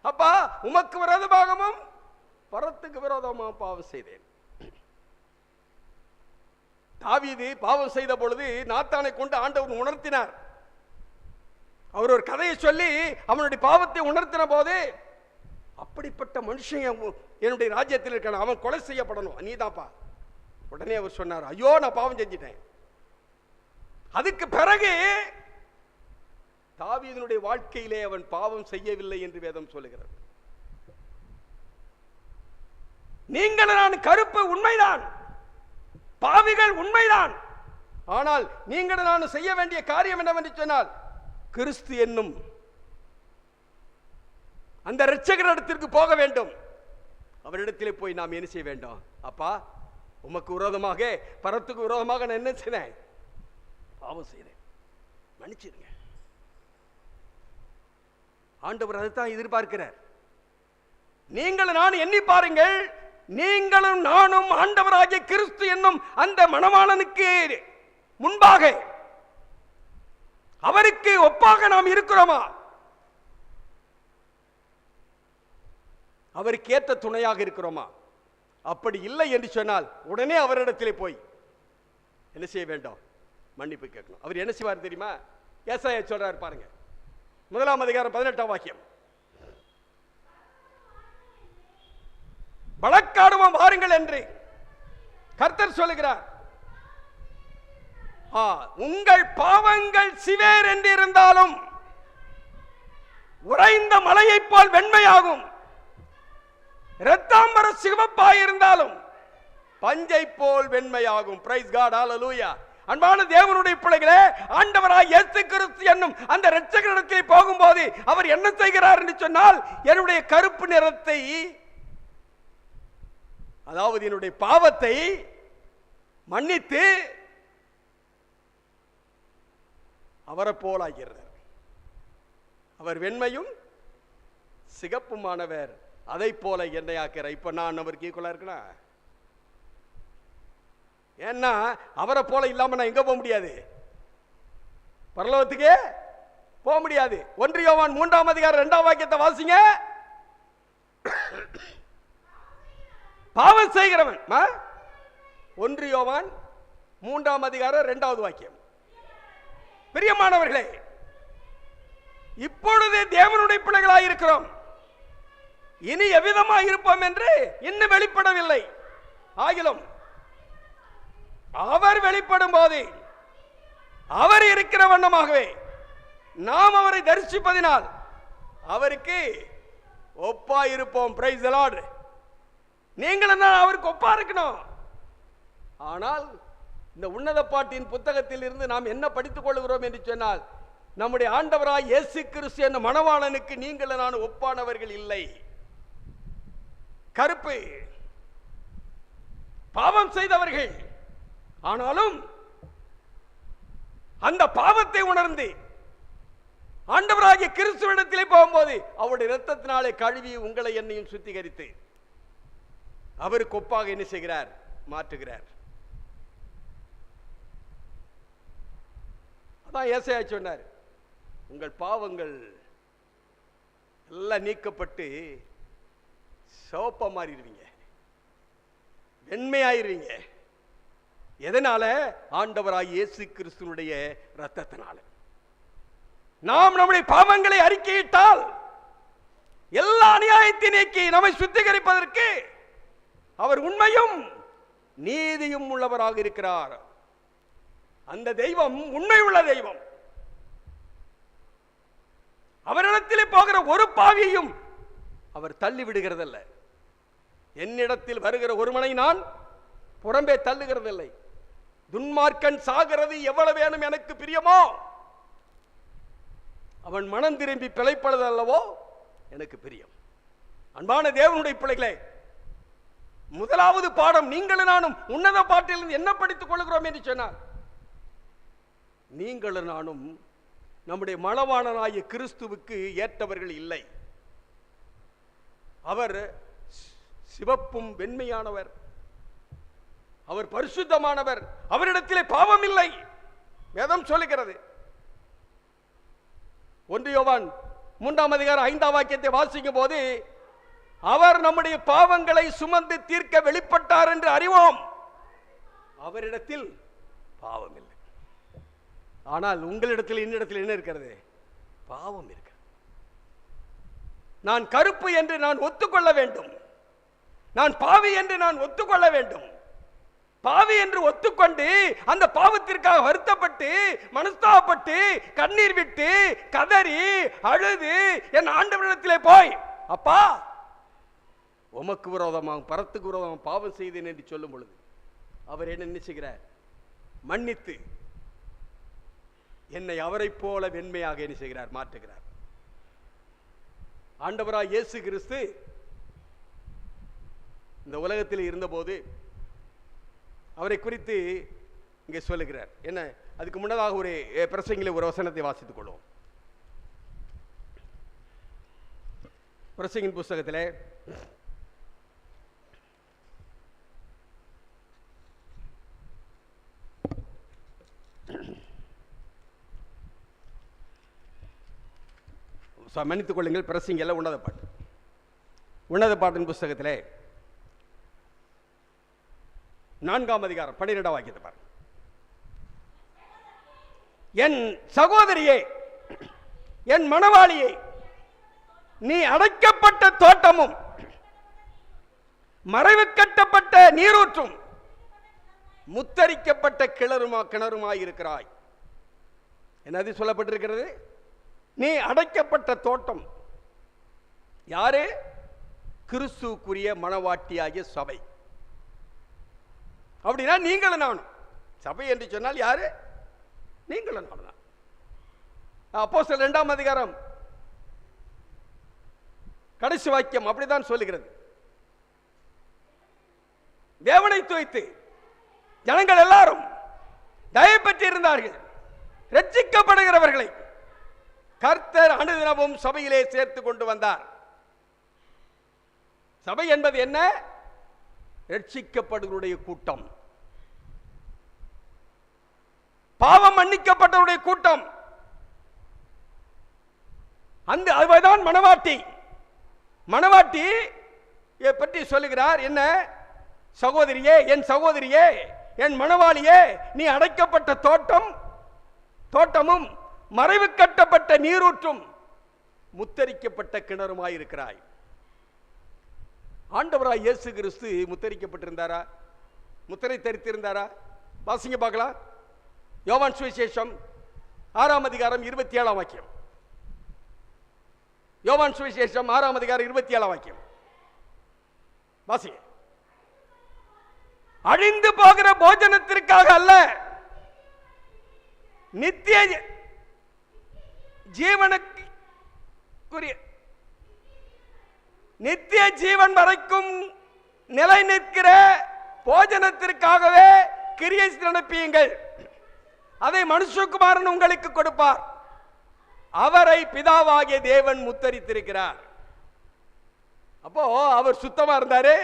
அப்பா உமக்கு விரோதமாகவும் பரத்துக்கு விரோதமாக பாவம் செய்தேன். தாவீது பாவம் செய்த பொழுது நாத்தானை கொண்டு ஆண்டவன் உணர்த்தினார். அவர் ஒரு கதையை சொல்லி அவனுடைய பாவத்தை உணர்த்தின போது, அப்படிப்பட்ட மனுஷன் என்னுடைய ராஜ்யத்தில் இருக்கான, அவன் கொலை செய்யப்படணும், நீதான்ப்பா. உடனே அவர் சொன்னார், ஐயோ நான் பாவம் செஞ்சிட்டேன். அதுக்கு பிறகு தாவீதினுடைய வாழ்க்கையிலே அவன் பாவம் செய்யவில்லை என்று வேதம் சொல்லுகிறது. நீங்கள் நான் கருப்பு உண்மைதான், பாவிகள் உண்மைதான். ஆனால் நீங்கள் நான் செய்ய வேண்டிய காரியம் என்னவென்று சொன்னால், கிறிஸ்து என்னும் அந்த இரட்சகரிடத்திற்கு போக வேண்டும். அவரிடத்திலே போய் நாம் என்ன செய்ய வேண்டும்? அப்பா உமக்கு விரோதமாக, பரத்துக்கு விரோதமாக நான் என்ன செய்தேன்? பாவம் செய்தேன், மன்னிச்சிருங்க. ஆண்டவர் அதைத்தான் எதிர்பார்க்கிறார். நீங்கள் நான் எண்ணி பாருங்கள், நீங்களும் நானும் ஆண்டவராகிய கிறிஸ்து என்னும் அந்த மணவாளனுக்கு முன்பாக அவருக்கு ஒப்பாக நாம் இருக்கிறோமா? அவருக்கு ஏற்ற துணையாக இருக்கிறோமா? அப்படி இல்லை என்று சொன்னால் உடனே அவரிடத்திலே போய் என்ன செய்ய வேண்டும்? மன்னிப்பு கேட்கணும். அவர் என்ன செய்வார் தெரியுமா? ஏசாயா சொல்றார் பாருங்க, 1ஆம் அதிகாரம் 18ஆம் வாக்கியம். வழக்காடுவோம் வாருங்கள் என்று கர்த்தர் சொல்லுகிறார். உங்கள் பாவங்கள் சிவேர் என்று இருந்தாலும் உறைந்த மலையைப் போல் வெண்மையாகும், இரத்தாம்பர சிவப்பாய் இருந்தாலும் பஞ்சை போல் வெண்மையாகும். பிரைஸ் காட், ஹல்லேலூயா. அன்பான தேவனுடைய பிள்ளைகளே, ஆண்டவராய் இயேசு கிறிஸ்து என்னும் அந்த இரட்சகரிடத்திலே போகும்போது அவர் என்ன செய்கிறார் என்று சொன்னால், என்னுடைய கருப்பு நிறத்தை, அதாவது என்னுடைய பாவத்தை மன்னித்து அவரை போலாகிறார். அவர் வெண்மையும் சிகப்புமானவர், அதை போல என்னை ஆக்கிறார். இப்ப நான் அவருக்கு ஈக்குவலா இருக்கனா? ஏன்னா அவரை போல இல்லாம நான் எங்க போக முடியாது, பரலோகத்துக்கே போக முடியாது. 1 யோவான் 3ஆம் அதிகாரம் 2ஆம் வாக்கியத்தை வாசிங்க. பாவம் செய்கிறவன், 1 யோவான் 3ஆம் அதிகாரம் 2வது வாக்கியம். பிரியமானவர்களே, இப்பொழுதே தேவனுடைய பிள்ளைகளாய் இருக்கிறோம், இனி எவ்விதமாய் இருப்போம் என்று இன்னும் வெளிப்படவில்லை. ஆகிலும் அவர் வெளிப்படும் போது அவர் இருக்கிற வண்ணமாகவே நாம் அவரை தரிசிப்பதினால் அவருக்கு ஒப்பா இருப்போம். Praise the Lord. நீங்கள் என்ன அவருக்கு ஒப்பா இருக்கணும். ஆனால் இந்த உன்னத பாட்டின் புத்தகத்தில் இருந்து நாம் என்ன படித்துக் கொள்கிறோம் என்று சொன்னால், நம்முடைய ஆண்டவராய் இயேசு கிறிஸ்து என்ற மணவாளனுக்கு நீங்கள் நான் ஒப்பானவர்கள் இல்லை. கருப்பு, பாவம் செய்தவர்கள், ஆனாலும் அந்த பாவத்தை உணர்ந்து ஆண்டவராகிய கிறிஸ்துவிடத்திலே போகும்போது அவருடைய இரத்தத்தினாலே கழுவி உங்களை என்னையும் சுத்திகரித்து அவருக்கு ஒப்பாக என்ன செய்கிறார், மாற்றுகிறார். அதான் ஏசாயா சொன்னார், உங்கள் பாவங்கள் எல்லாம் நீக்கப்பட்டு சிவப்பா மாறிடுவீங்க, வெண்மையாயிருவீங்க. எதனால? ஆண்டவராய் இயேசு கிறிஸ்துவினுடைய இரத்தத்தினால. நாம் நம்முடைய பாவங்களை அறிக்கையிட்டால் எல்லா அநியாயத்தை நீக்கி நம்மை சுத்திகரிப்பதற்கு அவர் உண்மையும் நீதியும் உள்ளவராக இருக்கிறார். அந்த தெய்வம் உண்மை உள்ள தெய்வம். அவரிடத்திலே போகிற ஒரு பாவியையும் அவர் தள்ளி விடுகிறதில்ல. என்னிடத்தில் வருகிற ஒருவனை நான் புறம்பே தள்ளுகிறதில்லை. துன்மார்க்கன் சாகிறது எவ்வளவு வேணும் எனக்கு பிரியமோ, அவன் மனம் திரும்பி பிழைப்பது அல்லவோ எனக்கு பிரியம். அன்பான தேவனுடைய பிள்ளைகளே, முதலாவது பாடம் நீங்களும் நானும் உன்னத பாட்டிலிருந்து என்ன படித்துக் கொள்கிறோம் என்று சொன்னார், நீங்களும் நானும் நம்முடைய மணவாளனாகிய கிறிஸ்துவுக்கு ஏற்றவர்கள் இல்லை. அவர் சிவப்பும் வெண்மையானவர், அவர் பரிசுத்தமானவர், அவரிடத்திலே பாவம் இல்லை. வேதம் சொல்லுகிறது. 1 யோவான் 3ஆம் அதிகாரம் 5ஆம் வாக்கியத்தை வாசிக்கும் போது, அவர் நம்முடைய பாவங்களை சுமந்து தீர்க்க வெளிப்பட்டார் என்று அறிவோம், அவரிடத்தில் பாவம் இல்லை. ஆனால் உங்களிடத்தில் என்னிடத்தில் என்ன இருக்கிறது? பாவம் இருக்கு. நான் கருப்பு என்று நான் ஒத்துக்கொள்ள வேண்டும், நான் பாவி என்று நான் ஒத்துக்கொள்ள வேண்டும். பாவி என்று ஒத்துக்கொண்டு அந்த பாவத்திற்காக வருத்தப்பட்டு மனஸ்தாபப்பட்டு கண்ணீர் விட்டு கதறி அழுது என் ஆண்டவரிடத்திலே போய், அப்பா உமக்கு விரோதமாக பரத்துக்கு விரோதமாக பாவம் செய்தேன் என்று சொல்லும் பொழுது அவர் என்ன நினைச்சுகிறார்? மன்னித்து என்னை அவரை போல வெண்மையாக என்ன செய்கிறார்? மாற்றுகிறார். ஆண்டவராய் இயேசு கிறிஸ்து இந்த உலகத்தில் இருந்தபோது அவரை குறித்து இங்கே சொல்லுகிறார். என்ன? அதுக்கு முன்னதாக ஒரு பிரசங்கில ஒரு வசனத்தை வாசித்துக் கொள்வோம். பிரசங்கின் புஸ்தகத்திலே மன்னித்துக் கொள்ளுங்கள், பிரசங்கில உன்னத பாட்டு, உன்னத பாட்டின் புஸ்தகத்திலே 4ஆம் அதிகாரம் 12ஆம் வாக்கியத்தை பாருங்க. என் சகோதரியே, என் மணவாளியே, நீ அடைக்கப்பட்ட தோட்டமும் மறைவு கட்டப்பட்ட நீரூற்றும் முத்தரிக்கப்பட்ட கிணறுமாய் இருக்கிறாய். என்னது சொல்லப்பட்டிருக்கிறது? நீ அடைக்கப்பட்ட தோட்டம். யாரு? கிறிஸ்துவுக்குரிய மணவாட்டியாகிய சபை. அப்படின்னா நீங்களும் நானும். சபை என்று சொன்னால் யாரு? நீங்களும் நானும் தான். அப்போஸ்தலர் 2ஆம் அதிகாரம் கடைசி வாக்கியம் அப்படித்தான் சொல்லுகிறது. தேவனை துதித்து ஜனங்கள் எல்லாரும் தயை பெற்றிருந்தார்கள். ரட்சிக்கப்படுகிறவர்களை கர்த்தர் அனுதினமும் சபையிலே சேர்த்து கொண்டு வந்தார். சபை என்பது என்ன? ரட்சிக்கப்படுவருடைய கூட்டம், பாவம் மன்னிக்கப்பட்டவருடைய கூட்டம். அந்த அதுதான் மணவாட்டி. மணவாட்டி பற்றி சொல்லுகிறார். என்ன? சகோதரியே, என் சகோதரியே, என் மணவாளியே, நீ அடைக்கப்பட்ட தோட்டமும் மறைவு கட்டப்பட்ட நீரூற்றும் முத்தரிக்கப்பட்ட கிணறுமாயிருக்கிறாய். ஆண்டவராய் இயேசு கிறிஸ்து முத்தரிக்கப்பட்டிருந்தாரா? முத்திரை தரித்திருந்தாரா? வாசிங்க பார்க்கலாம். யோவான் சுவிசேஷம் 6ஆம் அதிகாரம் 27ஆம் வாக்கியம். யோவான் சுவிசேஷம் 6ஆம் அதிகாரம் 27ஆம் வாக்கியம் வாசிங்க. அழிந்து போகிற போஜனத்திற்காக அல்ல, நித்திய ஜீவனுக்குரிய நித்திய ஜீவன் வரைக்கும் நிலை நிற்கிற போஜனத்திற்காகவே கிரியை நடப்பியுங்கள். அதை மனுஷகுமாரன் உங்களுக்கு கொடுப்பார். அவரை பிதாவாகிய தேவன் முத்தரித்திருக்கிறார். அப்போ அவர் சுத்தமா இருந்தாரு,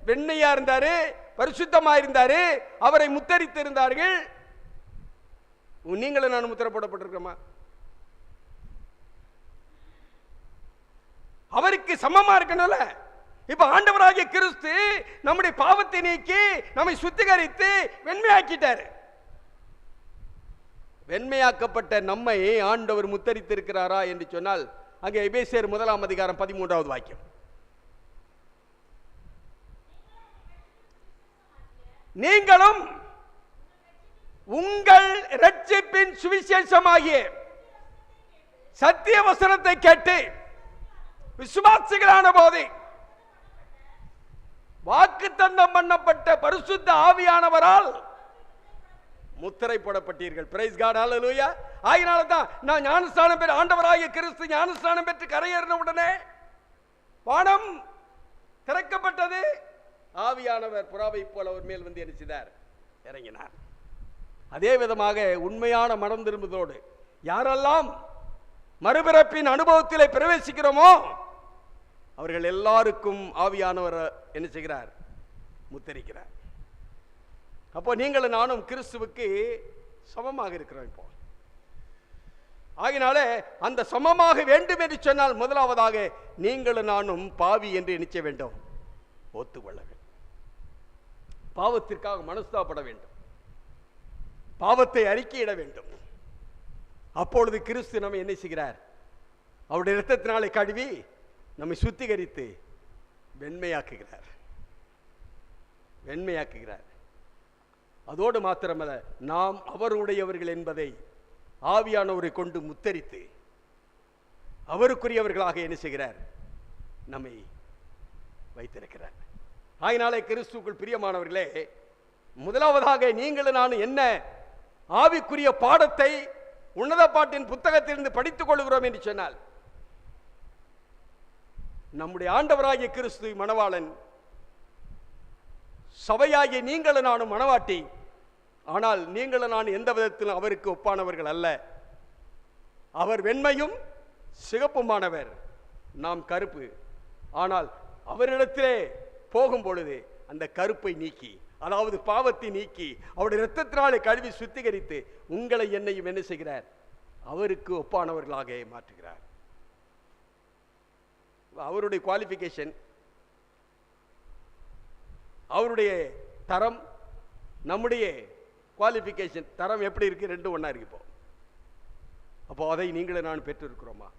வெண்மையா இருந்தாரு, பரிசுத்தமா இருந்தாரு, அவரை முத்தரித்திருந்தார்கள். நீங்களும் நான் முத்திர போடப்பட்டிருக்கோமா? அவருக்கு சமமா இருக்கணும்ல. இப்ப ஆண்டவராகிய கிறிஸ்து நம்முடைய பாவத்தை நீக்கி நம்மை சுத்திகரித்து வெண்மையாக்கிட்டாரு. வெண்மையாக்கப்பட்ட நம்மை ஆண்டவர் முத்தரித்திருக்கிறாரா என்று சொன்னால் அங்கே எபேசியர் 1ஆம் அதிகாரம் 13வது வாக்கியம். நீங்களும் உங்கள் இரட்சிப்பின் சுவிசேஷமாகிய சத்திய வசனத்தை கேட்டு விசுவாசிகளான போது வாக்குத்தத்தம் பண்ணப்பட்ட பரிசுத்த ஆவியானவரால் முத்திரை போடப்பட்டீர்கள். பிரைஸ் காட், ஹல்லேலூயா. ஆகினால தான் நான் ஞானஸ்நானம் பெற்று, ஆண்டவராகிய கிறிஸ்து ஞானஸ்நானம் பெற்று கரையேறின உடனே வானம் திறக்கப்பட்டது. ஆவியானவர் புறாவை போல அவர் மேல் வந்து என்ன செய்தார்? இறங்கினார். அதே விதமாக உண்மையான மனம் திரும்புதோடு யாரெல்லாம் மறுபிறப்பின் அனுபவத்திலே பிரவேசிக்கிறோமோ அவர்கள் எல்லாருக்கும் ஆவியானவர் என்ன செய்கிறார்? முத்தரிக்கிறார். அப்போ நீங்களும் நானும் கிறிஸ்துவுக்கு சமமாக இருக்கிறோம். இப்போ ஆகினாலே அந்த சமமாக வேண்டும் என்று சொன்னால் முதலாவதாக நீங்களும் நானும் பாவி என்று நினைச்ச வேண்டும், ஒத்துக்கொள்ள வேண்டும். பாவத்திற்காக மனஸ்தாபப்பட வேண்டும், பாவத்தை அறிக்கையிட வேண்டும். அப்பொழுது கிறிஸ்து நம்மை என்ன செய்கிறார்? அவருடைய இரத்தத்தினாலே கழுவி நம்மை சுத்திகரித்து வெண்மையாக்குகிறார். அதோடு மாத்திரமல்ல, நாம் அவருடையவர்கள் என்பதை ஆவியானவரை கொண்டு முத்தரித்து அவருக்குரியவர்களாக என்ன செய்கிறார்? நம்மை வைத்திருக்கிறார். ஆகினாலே கிறிஸ்துவுக்குள் பிரியமானவர்களே, முதலாவதாக நீங்களும் நான் என்ன ஆவிக்குரிய பாடத்தை உன்னத பாட்டின் புத்தகத்திலிருந்து படித்துக் கொள்கிறோம் என்று சொன்னால், நம்முடைய ஆண்டவராகிய கிறிஸ்து மணவாளன், சபையாகிய நீங்களும் நானும் மணவாட்டி. ஆனால் நீங்களும் நான் எந்த விதத்திலும் அவருக்கு ஒப்பானவர்கள் அல்ல. அவர் வெண்மையும் சிகப்புமானவர், நாம் கருப்பு. ஆனால் அவரிடத்திலே போகும் பொழுது அந்த கருப்பை நீக்கி, அதாவது பாவத்தை நீக்கி அவருடைய இரத்தத்தினாலே கழுவி சுத்திகரித்து உங்களை என்னையும் என்ன செய்கிறார்? அவருக்கு ஒப்பானவர்களாக மாற்றுகிறார். அவருடைய குவாலிஃபிகேஷன், அவருடைய தரம், நம்முடைய குவாலிஃபிகேஷன் தரம் எப்படி இருக்கு? ரெண்டும் ஒண்ணா இருக்கு. இப்போ அப்போ அதை நீங்களும் நான் பெற்றிருக்கிறோமா?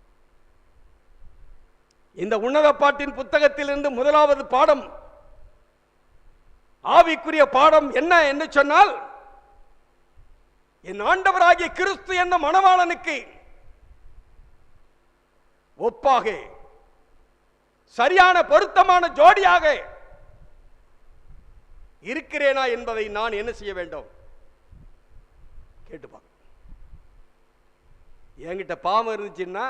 இந்த உன்னத பாட்டின் புத்தகத்திலிருந்து முதலாவது பாடம் ஆவிக்குரிய பாடம் என்ன என்று சொன்னால், என் ஆண்டவராகிய கிறிஸ்து என்ற மணவாளனுக்கு ஒப்பாக சரியான பொருத்தமான ஜோடியாக இருக்கிறேனா என்பதை நான் என்ன செய்ய வேண்டும்? கேட்டுப்பாங்க. என்கிட்ட பாவம் இருந்துச்சுன்னா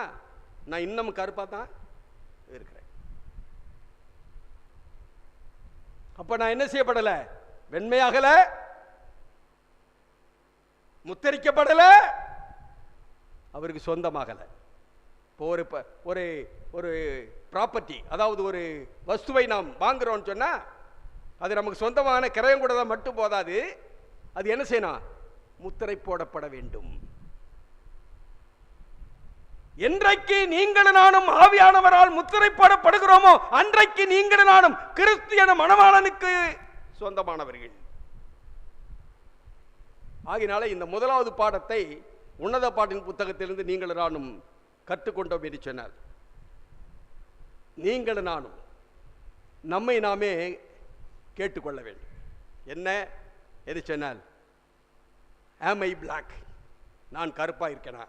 நான் இன்னும் கருப்பா தான் இருக்கிறேன். அப்ப நான் என்ன செய்யப்படல? வெண்மையாகல, முத்தரிக்கப்படல, அவருக்கு சொந்தமாகல. ஒரு ஒரு ப்ராப்பர்ட்டி, அதாவது ஒரு வஸ்துவை நாம் வாங்குறோம்னு சொன்னா அது நமக்கு சொந்தமான கிரயம் கூட தான் மட்டும் போதாது, அது என்ன செய்யணும்? முத்திரை போடப்பட வேண்டும். என்றைக்கு நீங்கள் நானும் ஆவியானவரால் முத்திரை போடப்படுகிறோமோ அன்றைக்கு நீங்கள் நானும் கிறிஸ்து என மணவாளனுக்கு சொந்தமானவர்கள். ஆகினால இந்த முதலாவது பாடத்தை உன்னத பாட்டின் புத்தகத்திலிருந்து நீங்கள் நானும் கற்றுக்கொண்டோம் என்று சொன்னார். நீங்கள் நானும் நம்மை நாமே கேட்டுக்கொள்ள வேண்டும். என்ன எது சொன்னால், am I black? நான் கருப்பா இருக்கேனா?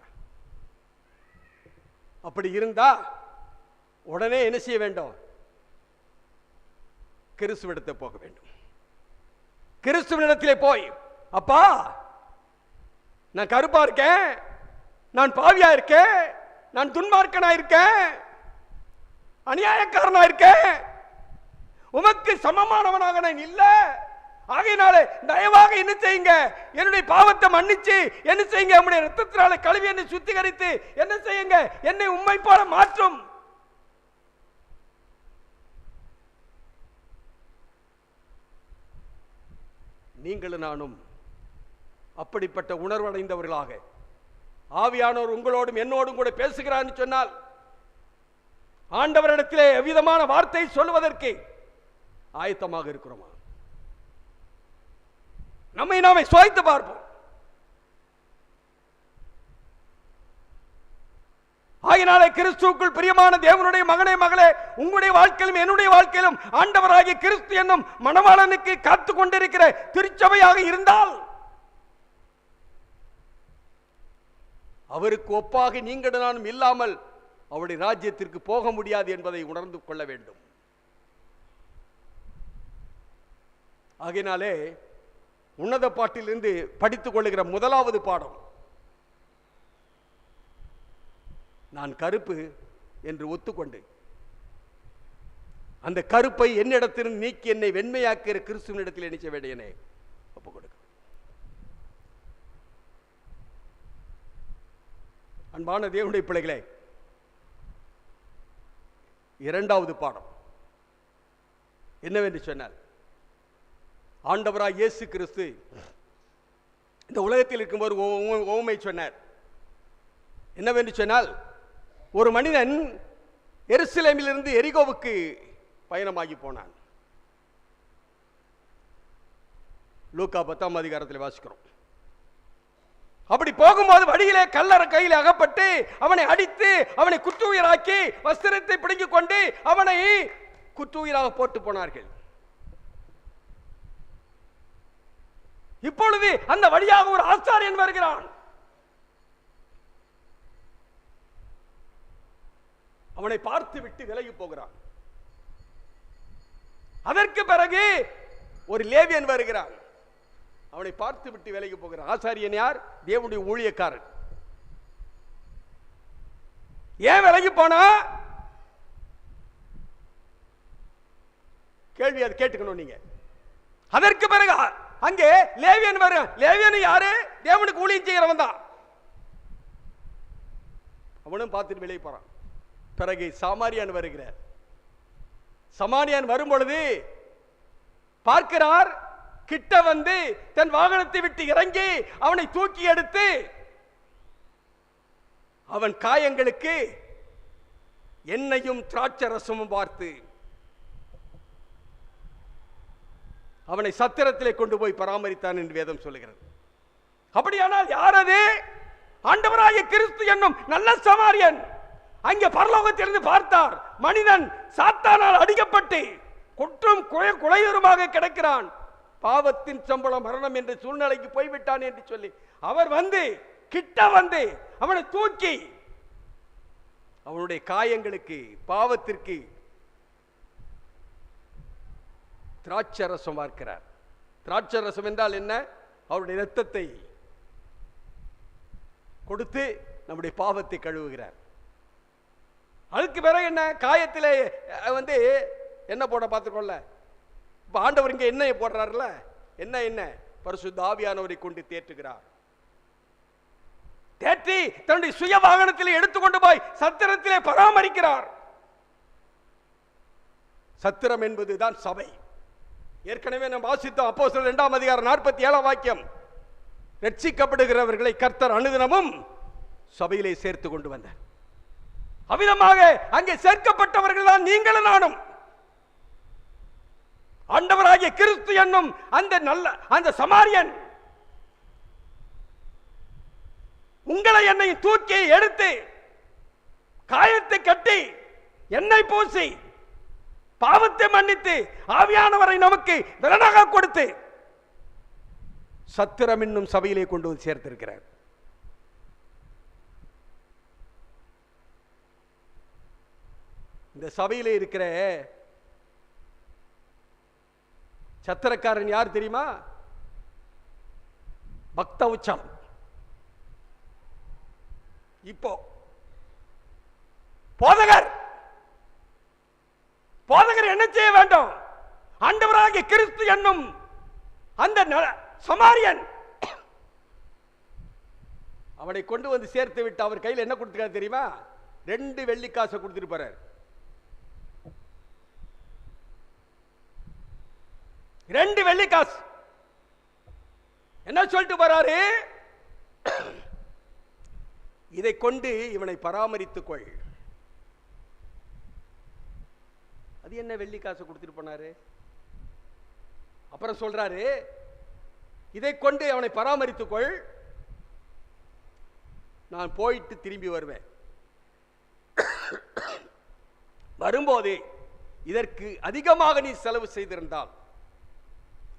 அப்படி இருந்தா உடனே என்ன செய்ய வேண்டும்? கிறிஸ்துவிடத்தை போக வேண்டும். கிறிஸ்துவினிடத்திலே போய், அப்பா நான் கருப்பா இருக்கேன், நான் பாவியா இருக்கேன், நான் துன்மார்க்கனா இருக்கேன், அநியாயக்காரனா இருக்கேன், உமக்கு சமமானவனாக நான் இல்ல. ஆகையினாலே தயவாக என்ன செய்யுங்க, என்னுடைய பாவத்தை மன்னிச்சு என்ன செய்யுங்க, நம்முடைய ரத்தத்தினால கழுவி என்னை சுத்திகரித்து என்ன செய்யுங்க, என்னை உம்மை போல மாற்றும். நீங்களும் நானும் அப்படிப்பட்ட உணர்வடைந்தவர்களாக ஆவியானவர் உங்களோடும் என்னோடும் கூட பேசுகிறான்னு சொன்னால், ஆண்டவரிடத்திலே எவ்விதமான வார்த்தை சொல்வதற்கு ஆயத்தமாக இருக்கிறோமா? நம்மை நாமே சோதித்து பார்ப்போம். ஆகினாலே கிறிஸ்துவுக்குள் பிரியமான தேவனுடைய மகனே மகளே, உங்களுடைய வாழ்க்கையிலும் என்னுடைய வாழ்க்கையிலும் ஆண்டவராகிய கிறிஸ்து என்னும் மணவாளனுக்கு காத்து கொண்டிருக்கிற திருச்சபையாக இருந்தால், அவருக்கு ஒப்பாக நீங்கள் நானும் இல்லாமல் அவருடைய ராஜ்யத்திற்கு போக முடியாது என்பதை உணர்ந்து கொள்ள வேண்டும். ஆகையினாலே உன்னத பாட்டிலிருந்து படித்துக் கொள்ளுகிற முதலாவது பாடம், நான் கருப்பு என்று ஒத்துக்கொண்டு அந்த கருப்பை என்னிடத்திலிருந்து நீக்கி என்னை வெண்மையாக்குகிற கிறிஸ்துவனிடத்தில் நினைச்ச வேண்டியனே ஒப்புக் கொடுக்க. அன்பான தேவனுடைய பிள்ளைகளே, இரண்டாவது பாடம் என்னவென்று சொன்னால், ஆண்டவராய் இயேசு கிறிஸ்து இந்த உலகத்தில் இருக்கும்போது உவமை சொன்னார். என்னவென்று சொன்னால், ஒரு மனிதன் எருசலேமிலிருந்து எரிகோவுக்கு பயணமாகி போனான். லூக்கா 10ஆம் அதிகாரத்தில் வாசிக்கிறோம். அப்படி போகும்போது வழியிலே கல்லற கையில் அகப்பட்டு அவனை அடித்து அவனை குற்றுயிராக்கி வஸ்திரத்தை பிடுங்கிக் கொண்டு அவனை குற்றுயிராக போட்டு போனார்கள். இப்பொழுது அந்த வழியாக ஒரு ஆசாரியன் வருகிறான். அவனை பார்த்து விட்டு விலகி போகிறான். அதற்கு பிறகு ஒரு லேவியன் வருகிறான். அவனை பார்த்து விட்டு விலகி போகிறான். ஆசாரியன் யார்? தேவனுடைய ஊழியக்காரன். ஏன் விலகி போனா? கேள்வி அது கேட்டுக்கணும் நீங்க. அதற்கு பிறகு அங்கே லேவியன் வருகிறான். லேவியன் யாரு? தேவனுக்கு ஊழியம் செய்கிறவன் தான். அவனும் பார்த்துட்டு விலகி போறான். பிறகு சாமாரியான் வருகிறார். சமாரியான் வரும் பொழுது பார்க்கிறார், கிட்ட வந்து தன் வாகனத்தை விட்டு இறங்கி அவனை தூக்கி எடுத்து அவன் காயங்களுக்கு எண்ணெயும் திராட்சரசமும் பார்த்து அவனை சத்திரத்திலே கொண்டு போய் பராமரித்தான் என்று வேதம் சொல்லுகிறது. அப்படியானால் யார் அது? ஆண்டவராகிய கிறிஸ்து என்னும் நல்ல சமாரியன். அங்கே பரலோகத்திலிருந்து பார்த்தார். மனிதன் சாத்தானால் அடிக்கப்பட்டு குற்றம் குலையுறமாக கிடக்கிறான். பாவத்தின் சம்பளம் மரணம் என்ற சூழ்நிலைக்கு போய்விட்டான் என்று சொல்லி அவர் வந்து கிட்ட வந்து அவனை தூக்கி அவனுடைய காயங்களுக்கு பாவத்திற்கு திராட்சரசம் பார்க்கிறார். திராட்சரசம் என்றால் என்ன? அவருடைய இரத்தத்தை கொடுத்து நம்முடைய பாவத்தை கழுவுகிறார். அதுக்கு பிறகு என்ன? காயத்திலே வந்து என்ன போட பார்த்துக்கொள்ள. இப்ப ஆண்டவர் இங்க எண்ணெயை போடுறாருல, என்ன பரிசுத்த ஆவியானவரை கொண்டு தேற்றுகிறார். தேற்றி தன்னுடைய சுய வாகனத்திலே எடுத்துக்கொண்டு போய் சத்திரத்திலே பராமரிக்கிறார். சத்திரம் என்பதுதான் சபை. ஏற்கனவே நாம் வாசித்தோம் அப்போஸ்தலர் 2 அதிகாரம் 47 வாக்கியம். ரட்சிக்கப்படுகிறவர்களை கர்த்தர் அனுதினமும் சபையிலே சேர்த்து கொண்டு வந்தார். அவ்விதமாக அங்கே சேர்க்கப்பட்டவர்கள் தான் நீங்களும் நானும். ஆண்டவராகிய கிறிஸ்து என்னும் அந்த சமாரியன் உங்களை என்னை தூக்கி எடுத்து காயத்தை கட்டி எண்ணெய் பூசி பாவத்தை மன்னித்து ஆவியானவரை நமக்கு விலனாக கொடுத்து சத்திரம் என்னும் சபையிலே கொண்டு வந்து சேர்த்திருக்கிறார். இந்த சபையிலே இருக்கிற சத்திரக்காரன் யார் தெரியுமா? பக்த உச்சம். இப்போ போதகர் என்ன செய்ய வேண்டும்? ஆண்டவராகிய கிறிஸ்து என்னும் அந்த சமாரியன் அவனை கொண்டு வந்து சேர்த்து விட்டு அவர் கையில் என்ன கொடுத்துருக்காரு தெரியுமா? 2 வெள்ளிக்காசை கொடுத்துட்டு போறார். 2 வெள்ளிக்காசு. என்ன சொல்லிட்டு போறாரு? இதை கொண்டு இவனை பராமரித்துக் கொள். அது என்ன வெள்ளிக்காசு கொடுத்துட்டு போனாரு? அப்புறம் சொல்றாரு, இதை கொண்டு அவனை பராமரித்துக் கொள், நான் போயிட்டு திரும்பி வருவேன். வரும்போது இதற்கு அதிகமாக நீ செலவு செய்திருந்தால்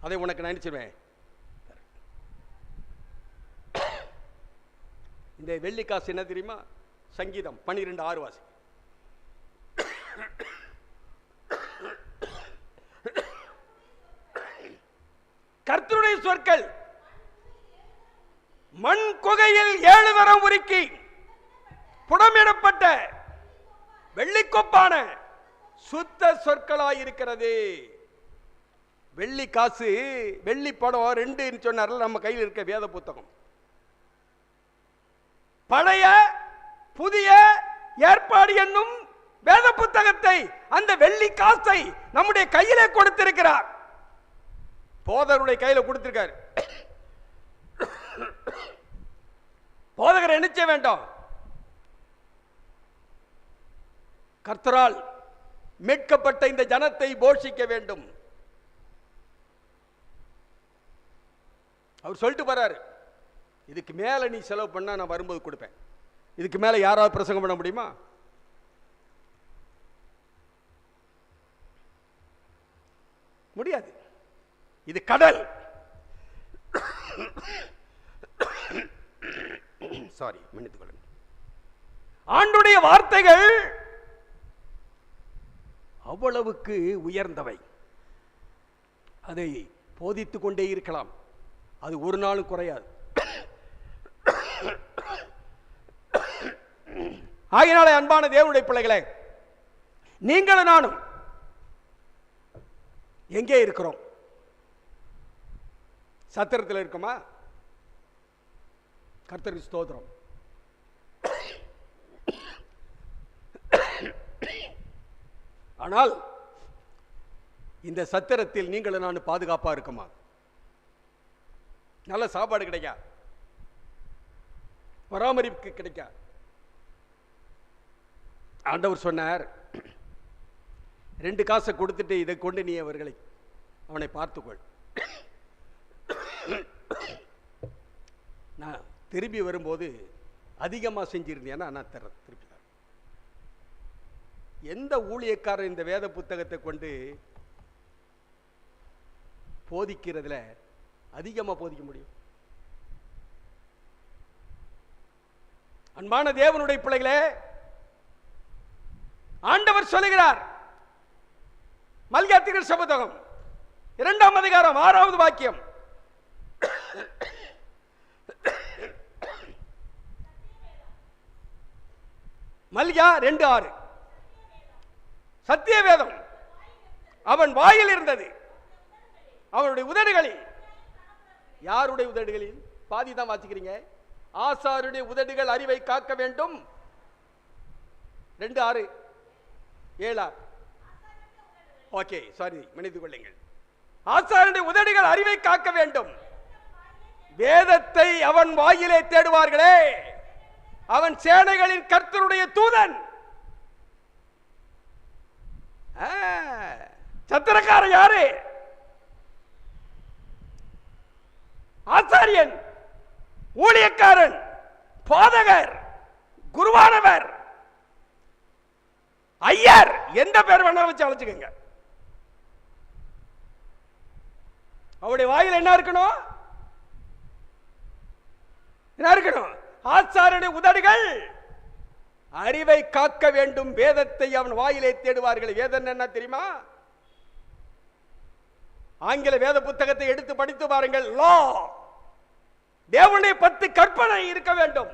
அதை உனக்கு நினைச்சிருவேன். இந்த வெள்ளிக்காசு என்ன தெரியுமா? சங்கீதம் 12:6 வாசி. கர்த்தருடைய சொற்கள் மண் குகையில் 7 தரம் உருக்கி புடமிடப்பட்ட வெள்ளிக்கொப்பான சுத்த சொற்களாயிருக்கிறது. வெள்ளி காசு, வெள்ளி படம் 2 சொன்னார்கள். நம்ம கையில் இருக்க வேத புத்தகம் பழைய புதிய ஏற்பாடு என்னும் வேத புத்தகத்தை, அந்த வெள்ளி காசை நம்முடைய கையிலே கொடுத்திருக்கிறார். போதகருடைய கையில கொடுத்திருக்கார். போதகர் என்ன செய்ய வேண்டும்? கர்த்தரால் மீட்கப்பட்ட இந்த ஜனத்தை போஷிக்க வேண்டும். அவர் சொல்லிட்டு போறாரு, இதுக்கு மேல நீ செலவு பண்ணா நான் வரும்போது கொடுப்பேன். இதுக்கு மேல யாராவது பிரசங்கம் பண்ண முடியுமா? முடியாது. இது கடல். சாரி, மன்னித்துக் கொள்ளுங்கள். ஆண்டுடைய வார்த்தைகள் அவ்வளவுக்கு உயர்ந்தவை. அதை போதித்துக் கொண்டே இருக்கலாம். அது ஒரு நாளும் குறையாது. ஆகையினாலே அன்பான தேவனுடைய பிள்ளைகளே, நீங்களும் நானும் எங்கே இருக்கிறோம்? சத்திரத்தில் இருக்குமா? கர்த்தருக்கு ஸ்தோத்திரம். ஆனால் இந்த சத்திரத்தில் நீங்களும் நான் பாதுகாப்பா இருக்குமா? நல்ல சாப்பாடு கிடைக்கா, பராமரிப்பு கிடைக்கா. ஆண்டவர் சொன்னார், 2 காசை கொடுத்துட்டு இதை கொண்டு நீ அவனை பார்த்துக்கொள். நான் திரும்பி வரும்போது அதிகமாக செஞ்சிருந்தேன்னா நான் திருப்பி தரேன். எந்த ஊழியக்காரர் இந்த வேத புத்தகத்தை கொண்டு போதிக்கிறதுல அதிகமா போதிக்க முடியும். அன்பான தேவனுடைய பிள்ளைகளே, ஆண்டவர் சொல்லுகிறார், மல்கியா சபதகம் 2ஆம் அதிகாரம் 6வது வாக்கியம், மல்கியா 2:6, சத்திய வேதம் அவன் வாயில் இருந்தது, அவனுடைய உதடுகளில். யாருடைய உதடுகளில்? பாதி தான் வாசிக்கிறீங்க. ஆசாருடைய உதடுகள் அறிவை காக்க வேண்டும். 2:6 7. ஓகே, சாரி, மன்னித்துக் கொள்ளுங்கள். ஆசாருடைய உதடுகள் அறிவை காக்க வேண்டும். வேதத்தை அவன் வாயிலே தேடுவார்களே, அவன் சேனைகளின் கர்த்தருடைய தூதன். சத்திரக்காரன் யாரு? ஆசாரியன், ஊழியக்காரன், போதகர், குருவானவர், ஐயர், எந்த பேர் வேணாலும் வச்சு அழைச்சுக்கங்க. அவருடைய வாயில் என்ன இருக்கணும்? என்ன இருக்கணும்? ஆசாரியனுடைய உதடுகள் அறிவை காக்க வேண்டும். வேதத்தை அவன் வாயிலே தேடுவார்கள். வேதம் என்ன தெரியுமா? ஆங்கில வேத புத்தகத்தை எடுத்து படித்து பாருங்கள். லா, தேவனுடைய 10 கற்பனை இருக்க வேண்டும்.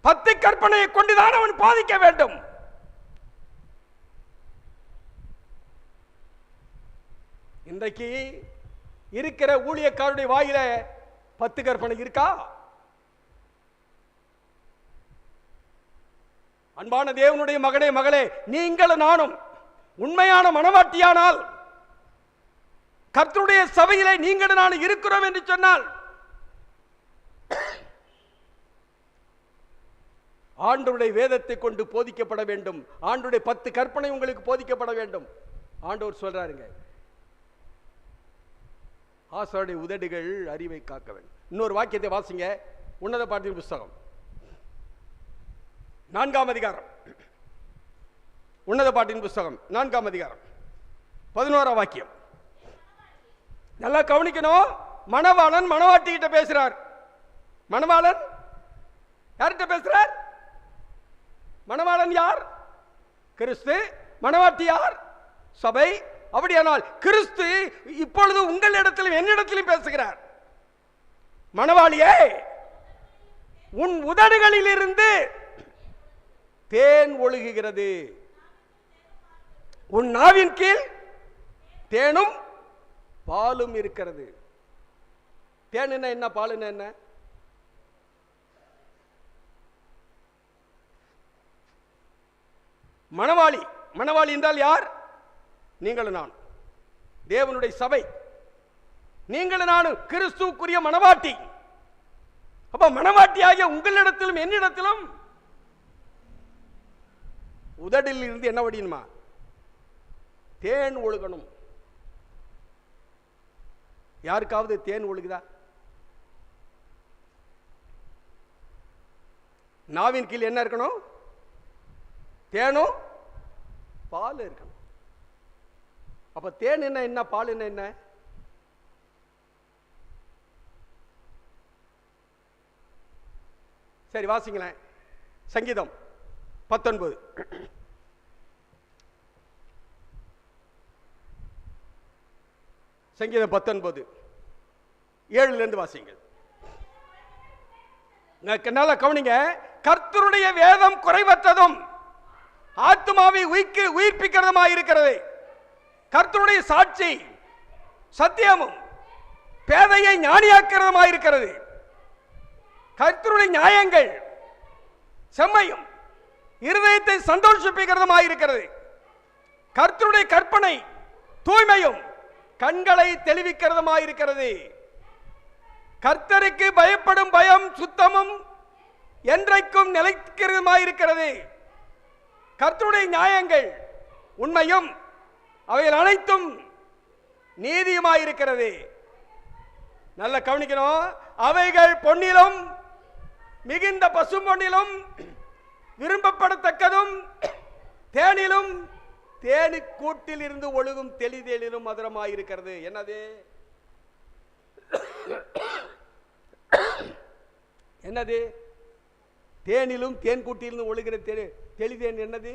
10 கற்பனையை கொண்டுதான் அவன் போதிக்க வேண்டும். இன்றைக்கு இருக்கிற ஊழியக்காரருடைய வாயில 10 கற்பனை இருக்கா? அன்பான தேவனுடைய மகனே, மகளே, நீங்களும் நானும் உண்மையான மனவாட்டியானால், கர்த்தருடைய சபையிலே நீங்கள் நான் இருக்கிறோம் என்று சொன்னால், ஆண்டவருடைய வேதத்தை கொண்டு போதிக்கப்பட வேண்டும். ஆண்டவருடைய 10 கற்பனை உங்களுக்கு போதிக்கப்பட வேண்டும். ஆண்டவர் சொல்றாருங்க, ஆசாருடைய உதடுகள் அறிவை காக்க வேண்டும். இன்னொரு வாக்கியத்தை வாசிங்க, உன்னத பாட்டின் புஸ்தகம் 4ஆம் அதிகாரம், உன்னத பாட்டின் புஸ்தகம் 4ஆம் அதிகாரம் 11ஆம் வாக்கியம். நல்லா கவனிக்கணும். மணவாளன் மணவாட்டி கிட்ட பேசுறார். மணவாளன் யார்கிட்ட பேசுறார்? மணவாளன் யார்? கிறிஸ்து. மணவாட்டி யார்? சபை. அப்படியானால் கிறிஸ்து இப்பொழுது உங்களிடத்திலும் என்னிடத்திலும் பேசுகிறார். மணவாளியே, உன் உதடுகளில் இருந்து தேன் ஒழுகுகிறது, உன் நாவின் கீழ் தேனும் பாலும் இருக்கிறது. தேன் என்ன, பால் என்ன? மணவாளி. மணவாளி என்றால் யார்? நீங்களும் நான், தேவனுடைய சபை. நீங்களும் நானும் கிறிஸ்துவுக்குரிய மணவாட்டி. அப்ப மணவாட்டியாகிய உங்களிடத்திலும் என்னிடத்திலும் உதடில் இருந்து என்ன வடியுமா? தேன் ஒழுகணும். யாருக்காவது தேன் ஒழுகுதா? நாவின் கீழ் என்ன இருக்கணும்? தேனும் பால் இருக்கணும். அப்ப தேன் என்ன, பால் என்ன? சரி, வாசிங்களேன். சங்கீதம் 19. சங்கீதம் 19 7 வாசிங்க. நல்லா கவனிங்க. கர்த்தருடைய வேதம் குறைவற்றதும் ஆத்மாவை உயிர்ப்பிக்கிறதுமாக இருக்கிறது. கர்த்தருடைய சாட்சி சத்தியமும் பேதையை ஞானியாக்கிறதுமாக இருக்கிறது. கர்த்தருடைய நியாயங்கள் செம்மையும் இருதயத்தை சந்தோஷிப்பிக்கிறதுமாக இருக்கிறது. கர்த்தருடைய கற்பனை தூய்மையும் கண்களை தெளிவிக்கிறதுமாக இருக்கிறது. கர்த்தருக்கு பயப்படும் பயம் சுத்தமும் என்றைக்கும் நிலைக்கிறதுமாக இருக்கிறது. கர்த்தருடைய நியாயங்கள் உண்மையும் அவைகள் அனைத்தும் நீதியுமாயிருக்கிறது. நல்ல கவனிக்கணும். அவைகள் பொன்னிலும் மிகுந்த பசும் பொன்னிலும் விரும்பப்படத்தக்கதும் தேனிலும் தேனி கூட்டில் இருந்து ஒழுகும் தெளிதேனிலும் மதுரமாயிருக்கிறது. என்னது? என்னது? தேனிலும் தேன் கூட்டிலிருந்து ஒழுகிற தெளிதேன் என்னது?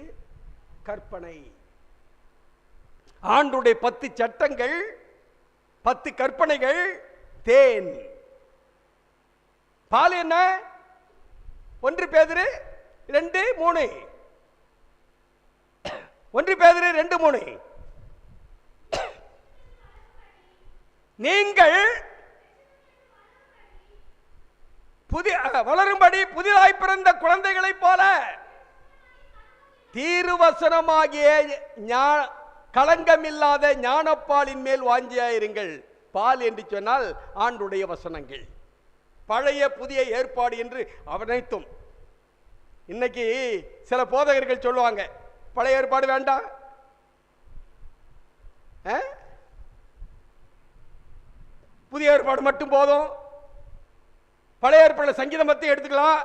கற்பனை. ஆண்டுடைய 10 சட்டங்கள், 10 கற்பனைகள் தேன். பால் என்ன? 1 பேதுரு 2:3. 1 பேதுரு 2:3. நீங்கள் வளரும்படி புதிதாய் பிறந்த குழந்தைகளைப் போல தீர்வசனமாகிய களங்கமில்லாத ஞானப்பாலின் மேல் வாஞ்சியாயிருங்கள். பால் என்று சொன்னால் ஆண்டுடைய வசனங்கள், பழைய புதிய ஏற்பாடு என்று அனைத்தும். இன்னைக்கு சில போதகர்கள் சொல்லுவாங்க, பழைய ஏற்பாடு வேண்டாம், புதிய ஏற்பாடு மட்டும் போதும், பழைய ஏற்பாடு சங்கீதம் மட்டும் எடுத்துக்கலாம்,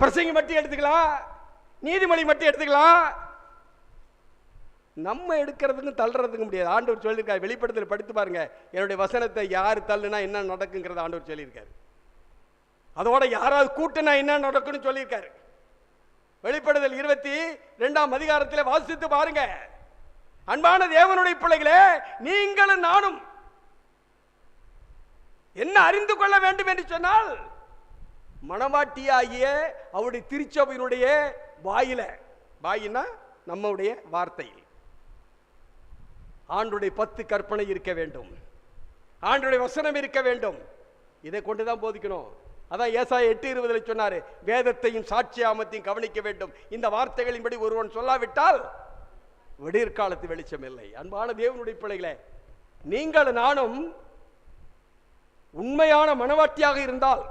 பிரசங்கி மட்டும் எடுத்துக்கலாம், நீதிமொழி மட்டும் எடுத்துக்கலாம். நம்ம எடுக்கிறதுக்கு தள்ளுறதுக்கு முடியாது. ஆண்டவர் சொல்லியிருக்காரு, வெளிப்படுத்தல் படித்து பாருங்க, என்னுடைய வசனத்தை யார் தள்ளுனா என்ன நடக்குங்கிறத ஆண்டவர் சொல்லியிருக்காரு. அதோட யாராவது கூட்டுனா என்ன நடக்குன்னு சொல்லியிருக்காரு. வெளிப்படுத்தல் 22ஆம் அதிகாரத்தில் வாசித்து பாருங்க. அன்பான தேவனுடைய பிள்ளைகளே, நீங்களும் நானும் என்ன அறிந்து கொள்ள வேண்டும் என்று சொன்னால், மணவாட்டியாகிய அவருடைய திருச்சபையினுடைய வாயில, வாயினா நம்முடைய வார்த்தையில் ஆண்டுடைய 10 கற்பனை இருக்க வேண்டும், ஆண்டுடைய வசனம் இருக்க வேண்டும். இதை கொண்டுதான் போதிக்கணும். அதான் ஏசாயா 8:20 சொன்னாரு, வேதத்தையும் சாட்சியாமத்தையும் கவனிக்க வேண்டும். இந்த வார்த்தைகளின்படி ஒருவன் சொல்லாவிட்டால் விடியற்காலத்து வெளிச்சம் இல்லை. அன்பான தேவனுடைய பிள்ளைகளே, நீங்கள் நானும் உண்மையான மனவாட்டியாக இருந்தால்,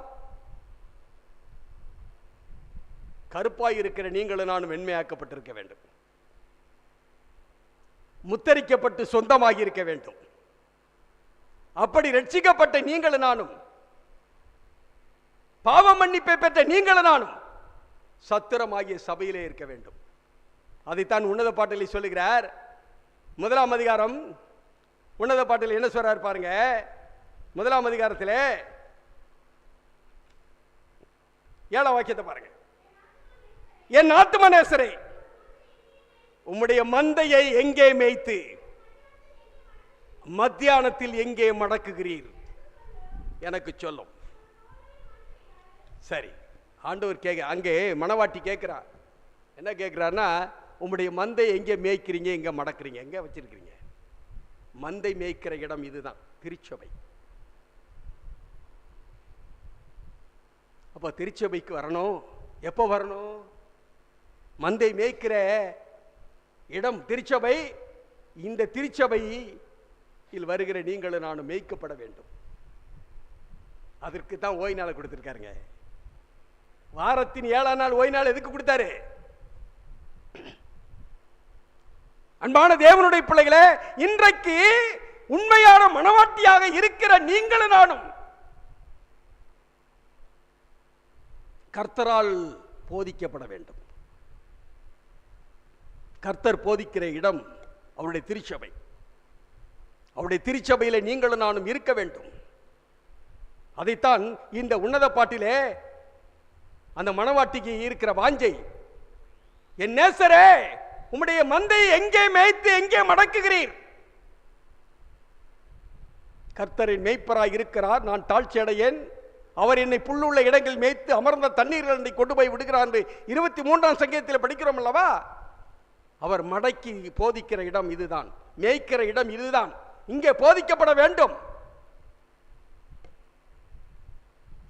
கருப்பாய் இருக்கிற நீங்களும் நானும் வெண்மையாக்கப்பட்டிருக்க வேண்டும், முத்தரிக்கப்பட்டு சொந்தமாகி இருக்க வேண்டும். அப்படி ரட்சிக்கப்பட்ட நீங்களும் நானும், பாவ மன்னிப்பை பெற்ற நீங்களும் நானும் சத்திரமாகிய சபையிலே இருக்க வேண்டும். அதைத்தான் உன்னத பாட்டில் சொல்லுகிறார். 1ஆம் அதிகாரம் உன்னத பாட்டில் என்ன சொல்றார் பாருங்க. 1ஆம் அதிகாரத்தில் 7ஆம் வாக்கியத்தை பாருங்க. என் ஆத்துமநேசரே, உம்முடைய மந்தையை எங்கே மேய்த்து மத்தியானத்தில் எங்கே மடக்குகிறீர் எனக்கு சொல்லும். சரி, ஆண்டவர் அங்கே மணவாட்டி கேட்கிறார். என்ன கேட்கிறார்னா, உம்முடைய மந்தை எங்கே மேய்க்கிறீங்க, எங்க மடக்குறீங்க, எங்க வச்சிருக்கிறீங்க? மந்தை மேய்க்கிற இடம் இதுதான் திருச்சபை. அப்ப திருச்சபைக்கு வரணும். எப்போ வரணும்? மந்தை மேய்க்கிற இடம் திருச்சபை. இந்த திருச்சபையில் வருகிற நீங்களும் நானும் மேய்க்கப்பட வேண்டும். அதற்கு தான் ஓய்வு நாள் கொடுத்திருக்காருங்க. வாரத்தின் 7ஆம் நாள் ஓய்வு நாள் எதுக்கு கொடுத்தாரு? அன்பான தேவனுடைய பிள்ளைகளே, இன்றைக்கு உண்மையான மனவாட்டியாக இருக்கிற நீங்களும் நானும் கர்த்தரால் போதிக்கப்பட வேண்டும். கர்த்தர் போதிக்கிற இடம் அவருடைய திருச்சபை. அவருடைய திருச்சபையிலே நீங்களும் நானும் இருக்க வேண்டும். அதைத்தான் இந்த உன்னத பாட்டிலே அந்த மணவாட்டிக்கு இருக்கிற வாஞ்சை, என் நேசரே, உம்முடைய மந்தை எங்கே மேய்த்து எங்கே மடக்குகிறீர்? கர்த்தரின் மேய்ப்பராய் இருக்கிறார், நான் தாழ்ச்சி அடையேன். அவர் என்னை புல்லுள்ள இடங்கள் மேய்த்து அமர்ந்த தண்ணீர்கள் என்னை கொண்டு போய் விடுகிறார் என்று 23ஆம் சங்கீதத்தில் படிக்கிறோம் அல்லவா? அவர் மடக்கி போதிக்கிற இடம் இதுதான், மேய்க்கிற இடம் இதுதான். இங்கே போதிக்கப்பட வேண்டும்.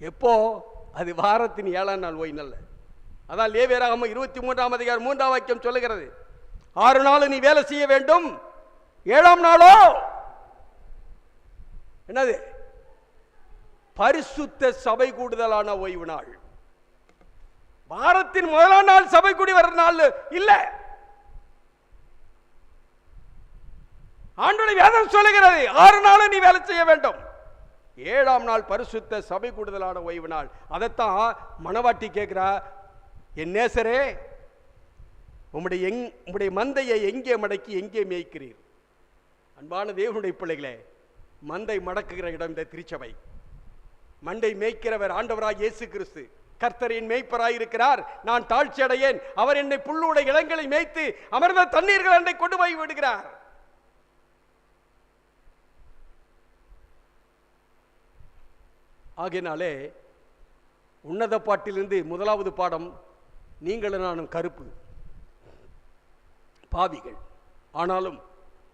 எப்போ? அது வாரத்தின் 7ஆம் நாள் ஓய்வு நாள். அதான் லேவியராகமம் 23ஆம் அதிகாரம் 3ஆம் வாக்கியம் சொல்லுகிறது, 6 நாள் நீ வேலை செய்ய வேண்டும், 7ஆம் நாளோ என்னது? பரிசுத்த சபை கூடுதலான ஓய்வு நாள். வாரத்தின் 1ஆம் நாள் சபை கூடி வர்ற நாள் இல்ல. ஆண்டவருடைய வேதம் சொல்லுகிறது, 6 நாள் நீ வேலை செய்ய வேண்டும், 7ஆம் நாள் பரிசுத்த சபை கூடுதலான ஓய்வு நாள். அதைத்தான் மணவாட்டி கேட்கிறா, என் நேசரே, உம்முடைய மந்தையை எங்கே மடக்கி எங்கே மேய்க்கிறீர்? அன்பான தேவனுடைய பிள்ளைகளே, மந்தை மடக்குகிற இடம் இந்த திருச்சபை. மண்டை மேய்க்கிறவர் ஆண்டவராய் இயேசு கிறிஸ்து. கர்த்தரின் மேய்ப்பராயிருக்கிறார், நான் தாழ்ச்சி அடையேன். அவர் என்னை புல்லுடைய இடங்களை மேய்த்து அமர்ந்த தண்ணீர்கள் அண்டை கொண்டு போய் விடுகிறார். ஆகையினாலே உன்னத பாட்டிலிருந்து முதலாவது பாடம், நீங்களும் நானும் கருப்பு பாவிகள். ஆனாலும்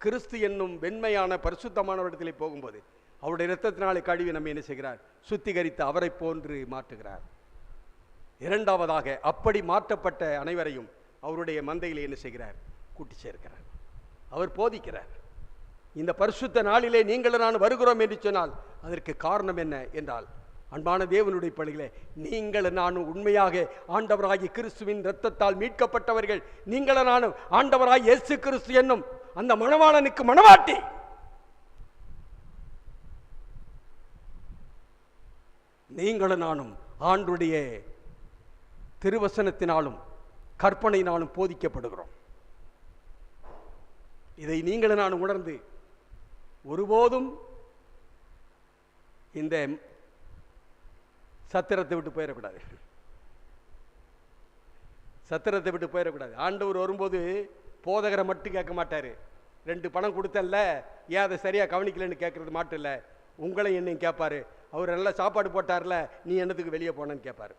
கிறிஸ்து என்னும் வெண்மையான பரிசுத்தமானவரிடத்திலே போகும்போது அவருடைய இரத்தத்தினாலே கழுவி நம்ம என்ன செய்கிறார்? சுத்திகரித்து அவரை போன்று மாற்றுகிறார். இரண்டாவதாக, அப்படி மாற்றப்பட்ட அனைவரையும் அவருடைய மந்தையில் என்ன செய்கிறார்? கூட்டி சேர்க்கிறார். அவர் போதிக்கிறார். இந்த பரிசுத்த நாளிலே நீங்களும் நான் வருகிறோம் என்று சொன்னால் அதற்கு காரணம் என்ன என்றால், அன்பான தேவனுடைய பிள்ளைகளே, நீங்களும் நானும் உண்மையாக ஆண்டவராகிய கிறிஸ்துவின் இரத்தத்தால் மீட்கப்பட்டவர்கள். நீங்களும் நானும் ஆண்டவராகிய இயேசு கிறிஸ்து என்னும் அந்த மணவாளனுக்கு மணவாட்டி. நீங்களும் நானும் ஆண்டுடைய திருவசனத்தினாலும் கற்பனையினாலும் போதிக்கப்படுகிறோம். இதை நீங்களும் நானும் உணர்ந்து ஒருபோதும் இந்த சத்திரத்தை விட்டு போயிடக்கூடாது. சத்திரத்தை விட்டு போயிடக்கூடாது. ஆண்டவர் வரும்போது போதகரை மட்டும் கேட்க மாட்டார். 2 பணம் கொடுத்தல்ல, ஏன் அதை சரியாக கவனிக்கலன்னு கேட்கறது மாட்டும் இல்லை, உங்களை என்னையும் கேட்பாரு. அவர் நல்லா சாப்பாடு போட்டார்ல, நீ என்னத்துக்கு வெளியே போனன்னு கேட்பாரு.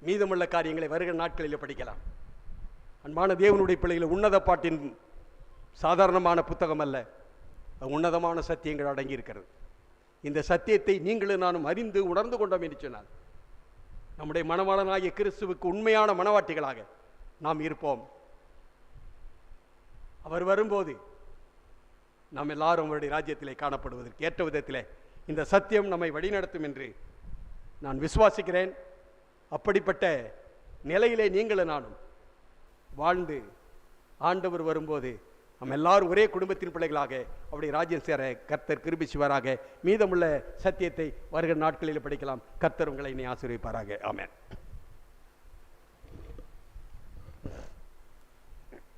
மீதமுள்ள காரியங்களை வருகிற நாட்களில் படிக்கலாம். அன்பான தேவனுடைய பிள்ளைகளை, உன்னத பாட்டின் சாதாரணமான புத்தகம் அல்ல, உன்னதமான சத்தியங்கள் அடங்கி இருக்கிறது. இந்த சத்தியத்தை நீங்களும் நானும் அறிந்து உணர்ந்து கொண்டோம் என்று சொன்னால் நம்முடைய மணவாளனாகிய கிறிஸ்துவுக்கு உண்மையான மணவாட்டிகளாக நாம் இருப்போம். அவர் வரும்போது நாம் எல்லாரும் அவருடைய ராஜ்யத்திலே காணப்படுவதற்கு ஏற்ற விதத்திலே இந்த சத்தியம் நம்மை வழிநடத்தும் என்று நான் விசுவாசிக்கிறேன். அப்படிப்பட்ட நிலையிலே நீங்களும் நானும் வாழ்ந்து ஆண்டவர் வரும்போது நம்ம எல்லாரும் ஒரே குடும்பத்தின் பிள்ளைகளாக அவருடைய ராஜ்யம் சேர கர்த்தர் கிருபை செய்வாராக. மீதமுள்ள சத்தியத்தை வருகிற நாட்களில் படிக்கலாம். கர்த்தர் உங்களை ஆசீர்வதிப்பாராக. ஆமென்.